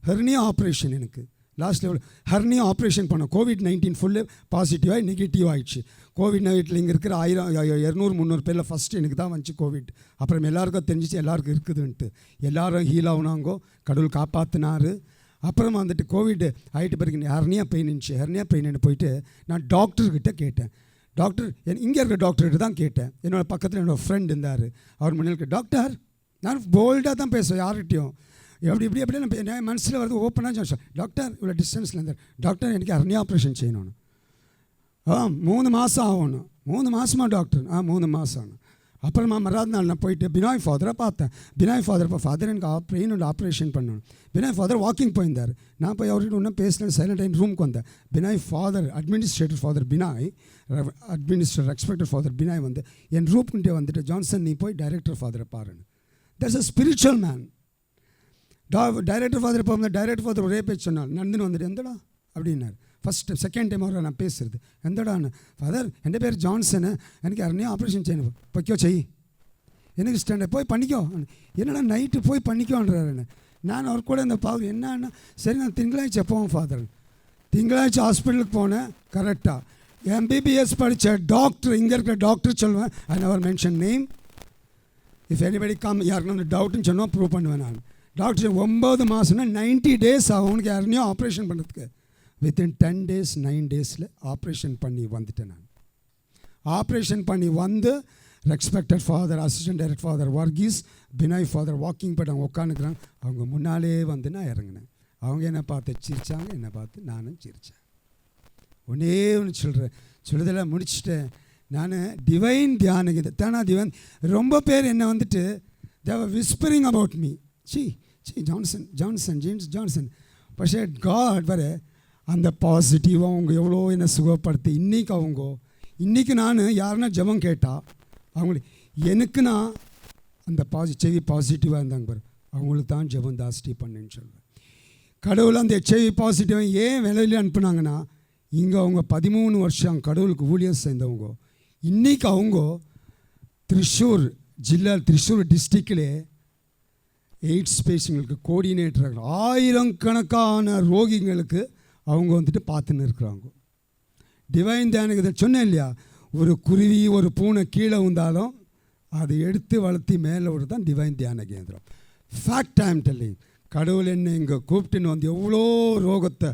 ஹெர்னியா ஆப்ரேஷன் எனக்கு லாஸ்ட் லெவல். ஹர்னியா ஆப்ரேஷன் பண்ணோம். COVID-19 ஃபுல்லு பாசிட்டிவாக நெகட்டிவ் ஆகிடுச்சு. COVID-19 இங்கே இருக்கிற 200-300 பேரில் ஃபஸ்ட்டு எனக்கு தான் வந்துச்சு கோவிட். அப்புறம் எல்லாருக்கும் தெரிஞ்சிச்சு எல்லாருக்கும் இருக்குதுன்ட்டு. எல்லோரும் ஹீல் ஆகுனாங்கோ, கடவுள் காப்பாற்றினார். அப்புறம் வந்துட்டு கோவிட் ஆகிட்டு பிறகு ஹர்னியா பெயின் இருந்துச்சு. ஹர்னியா பெயின் போயிட்டு நான் டாக்டர்கிட்ட கேட்டேன். டாக்டர் இங்கே இருக்கிற டாக்டர்கிட்ட தான் கேட்டேன். என்னோடய பக்கத்தில் என்னோடய ஃப்ரெண்ட் இருந்தார். அவர் முன்னாடி டாக்டர், நான் போல்டாக தான் பேசுவேன் யார்கிட்டையும். எப்படி நான் மனசில் வருது ஓப்பனாக சொல்லுவேன். டாக்டர் இவ்வளோ டிஸ்டன்ஸில் இருந்தார். டாக்டர் எனக்கு ஹர்னியா ஆப்ரேஷன் செய்யணும். 3 மாதம் ஆகணும். 3 மாதமா டாக்டர்? 3 மாதம் ஆகணும். அப்புறமா மறாத நாள் நான் போயிட்டு பினாய் ஃபாதரை பார்த்தேன். பினாய் ஃபாதர் எனக்கு பிரெயினோட ஆப்ரேஷன் பண்ணணும். பினாய் ஃபாதர் வாக்கிங் போயிருந்தார். நான் போய் அவர்கிட்ட ஒன்றும் பேசினேன். சைலண்ட் டைம் ரூமுக்கு வந்தேன். Binoy father administrator father Binoy, respected father Binoy வந்து என் ரூம்கிட்டே வந்துட்டு, ஜான்சன் நீ போய் டைரக்டர் ஃபாதரை பாருன்னு. That's a spiritual man. Director father போகும்போது டைரக்டர் ஃபாதர் ஒரே பேச்சு சொன்னார். நடந்துன்னு வந்துட்டு எந்தடா அப்படின்னார். ஃபஸ்ட்டு செகண்ட் டைம் அவரை நான் பேசுகிறது. எந்தடான்னு, ஃபாதர் என் பேர் ஜான்சனு, எனக்கு யாருனையும் ஆப்ரேஷன் செய்யணும், பொய்க்கோ செய், எனக்கு ஸ்டாண்டர்ட் போய் பண்ணிக்கோ. என்னடா நைட்டு போய் பண்ணிக்கோன்றாரு. நான் அவர் கூட இந்த பாவம் என்னன்னா, சரி நான் திங்களாய்ச்சி போவோம் ஃபாதர். திங்களாய்ச்சி ஹாஸ்பிட்டலுக்கு போனேன். கரெக்டாக MBBS படித்த டாக்டர், இங்கே இருக்கிற டாக்டர் சொல்லுவேன். I never mention name. If anybody come யாருன்னு டவுட்டுன்னு சொன்னால் ப்ரூவ் பண்ணுவேன் நான். டாக்டர் 9 மாதம்னா 90 டேஸ் ஆகும் உனக்கு யாருனையும் ஆப்ரேஷன் பண்ணுறதுக்கு. வித்தின் 10 days 9 days ஆப்ரேஷன் பண்ணி வந்துட்டேன் நான். ஆப்ரேஷன் பண்ணி வந்து respected father, assistant director father Varghese, Binoy father walking போய்ட்டு அவங்க உட்காந்துக்கிறாங்க. அவங்க முன்னாலே வந்து நான் இறங்கினேன். அவங்க என்னை பார்த்து சிரித்தாங்க, என்னை பார்த்து நானும் சிரித்தேன். ஒன்றே ஒன்று சொல்கிறதெல்லாம் முடிச்சுட்டேன் நான். டிவைன் தியானம் தானா டிவைன். ரொம்ப பேர் என்னை வந்துட்டு they were whispering about me. C James Johnson. But God வர அந்த பாசிட்டிவாக அவங்க எவ்வளோ என்னை சுகப்படுத்தி இன்றைக்கி நான் யாருன்னா ஜெபம் கேட்டால் அவங்களுக்கு எனக்கு நான் அந்த செவி பாசிட்டிவாக இருந்தாங்க பாரு, அவங்களுக்கு தான் ஜெபம் தாஸ்தி பண்ணுன்னு சொல்லுவேன். கடவுள் அந்த செவி பாசிட்டிவாக ஏன் வெளியில் அனுப்புனாங்கன்னா, இங்கே அவங்க 13 வருஷம் கடவுளுக்கு ஊழியம் சேர்ந்தவங்க. இன்றைக்கி அவங்க திருச்சூர் டிஸ்ட்ரிக்டிலே எய்ட்ஸ் பேஷண்ட்களுக்கு கோஆர்டினேட்டராக 1000கணக்கான ரோகிங்களுக்கு அவங்க வந்துட்டு பார்த்துன்னு இருக்கிறாங்க. டிவைன் தியானத்தை சொன்னேன் இல்லையா, ஒரு குருவி ஒரு பூனை கீழே வந்தாலும் அதை எடுத்து வளர்த்தி மேலே விட தான் டிவைன் தியான கேந்திரம். Fact I'm telling. கடவுள் என்னை இங்கே கூப்பிட்டுன்னு வந்து எவ்வளோ ரோகத்தை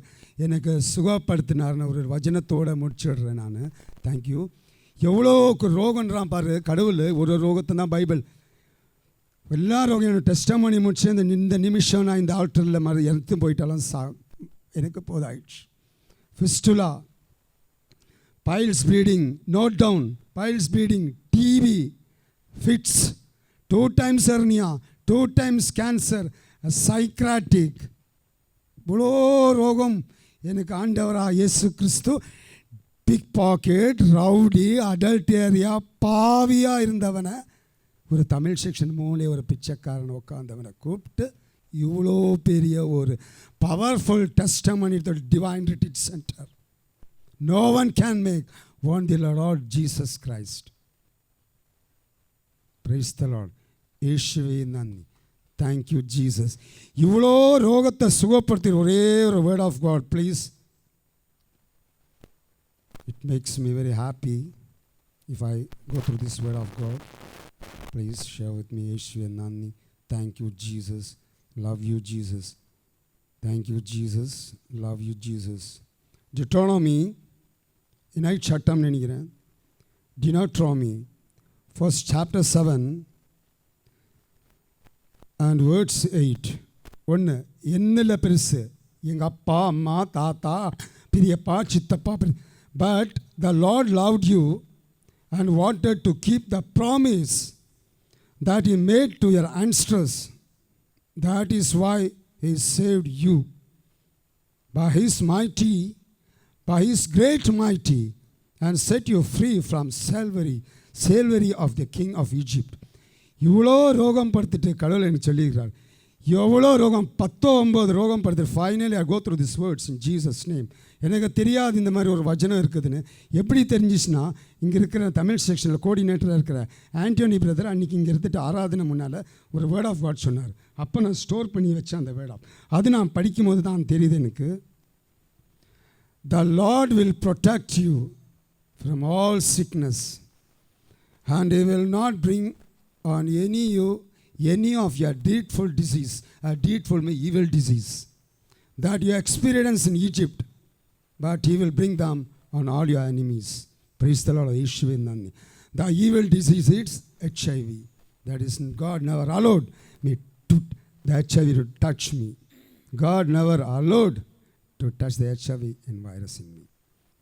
எனக்கு சுகப்படுத்தினார்னு ஒரு வசனத்தோடு முடிச்சிடுறேன் நான். தேங்க்யூ. எவ்வளோ ரோகன்றான் பாரு கடவுள். ஒரு ரோகத்தை தான் பைபிள் எல்லா ரோகம் டெஸ்டமனி முடிச்சு இந்த நிமிஷம் நான் இந்த ஆல்டரில் மாதிரி எடுத்து போயிட்டாலும் எனக்கு போதாயிடுச்சு. Fistula, piles bleeding, note down, piles bleeding, TB, fits, 2 times hernia, 2 times cancer, psychiatric, இவ்வளோ ரோகம் எனக்கு ஆண்டவராக இயேசு கிறிஸ்து. பிக் பாக்கெட், ரவுடி, அடல்டேரியா, பாவியாக இருந்தவனை ஒரு தமிழ் செக்ஷன் மூலே ஒரு பிச்சைக்காரனை உட்காந்தவனை கூப்பிட்டு இவ்வளோ பெரிய ஒரு powerful testimony the divine retreat centre. No one can make one the Lord Jesus Christ. Praise the Lord. இயேசுவே நன்றி. Thank you Jesus. இவ்வளோ ரோகத்தை சுகப்படுத்தி ஒரே ஒரு word of God please. It makes me very happy if I go through this word of God. Please share with me. இயேசுவே நன்றி. Thank you Jesus. Love you Jesus. Thank you Jesus. Love you Jesus. Deuteronomy இனாய்ட் சட்டம் நினைக்கிறேன். Deuteronomy first chapter 7 and verse 8. ஒன்று என்னில் பெருசு எங்கள் அப்பா அம்மா தாத்தா பெரியப்பா சித்தப்பா. But the Lord loved you and wanted to keep the promise that He made to your ancestors. That is why He saved you by His great mighty, and set you free from slavery of the king of Egypt. இவ்வளோ ரோகம் படுத்திட்டு கடவுள் எனக்கு சொல்லியிருக்கிறார். எவ்வளோ ரோகம் 19 ரோகம் படுத்து. Finally I go through this words in Jesus name. எனக்கு தெரியாது இந்த மாதிரி ஒரு வசனம் இருக்குதுன்னு. எப்படி தெரிஞ்சிச்சுன்னா, இங்கே இருக்கிற தமிழ் செக்ஷனில் கோஆர்டினேட்டராக இருக்கிற ஆண்டோனி பிரதர் அன்றைக்கி இங்கே இருந்துட்டு ஆராதனை முன்னால் ஒரு வேர்ட் ஆஃப் காட் சொன்னார். அப்போ நான் ஸ்டோர் பண்ணி வச்சேன் அந்த வேர்ட் ஆஃப். அது நான் படிக்கும் போது தான் தெரியுது எனக்கு. The Lord will protect you from all sickness, and He will not bring on any of your dreadful disease, dreadful evil disease that you experienced in Egypt, but He will bring them on all your enemies. Praise the Lord. The evil disease is HIV. That is, God never allowed me to the HIV to touch me. God never allowed to touch the HIV and virus in me.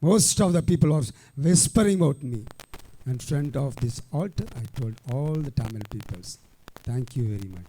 Most of the people are whispering about me. In front of this altar, I told all the Tamil peoples, thank you very much.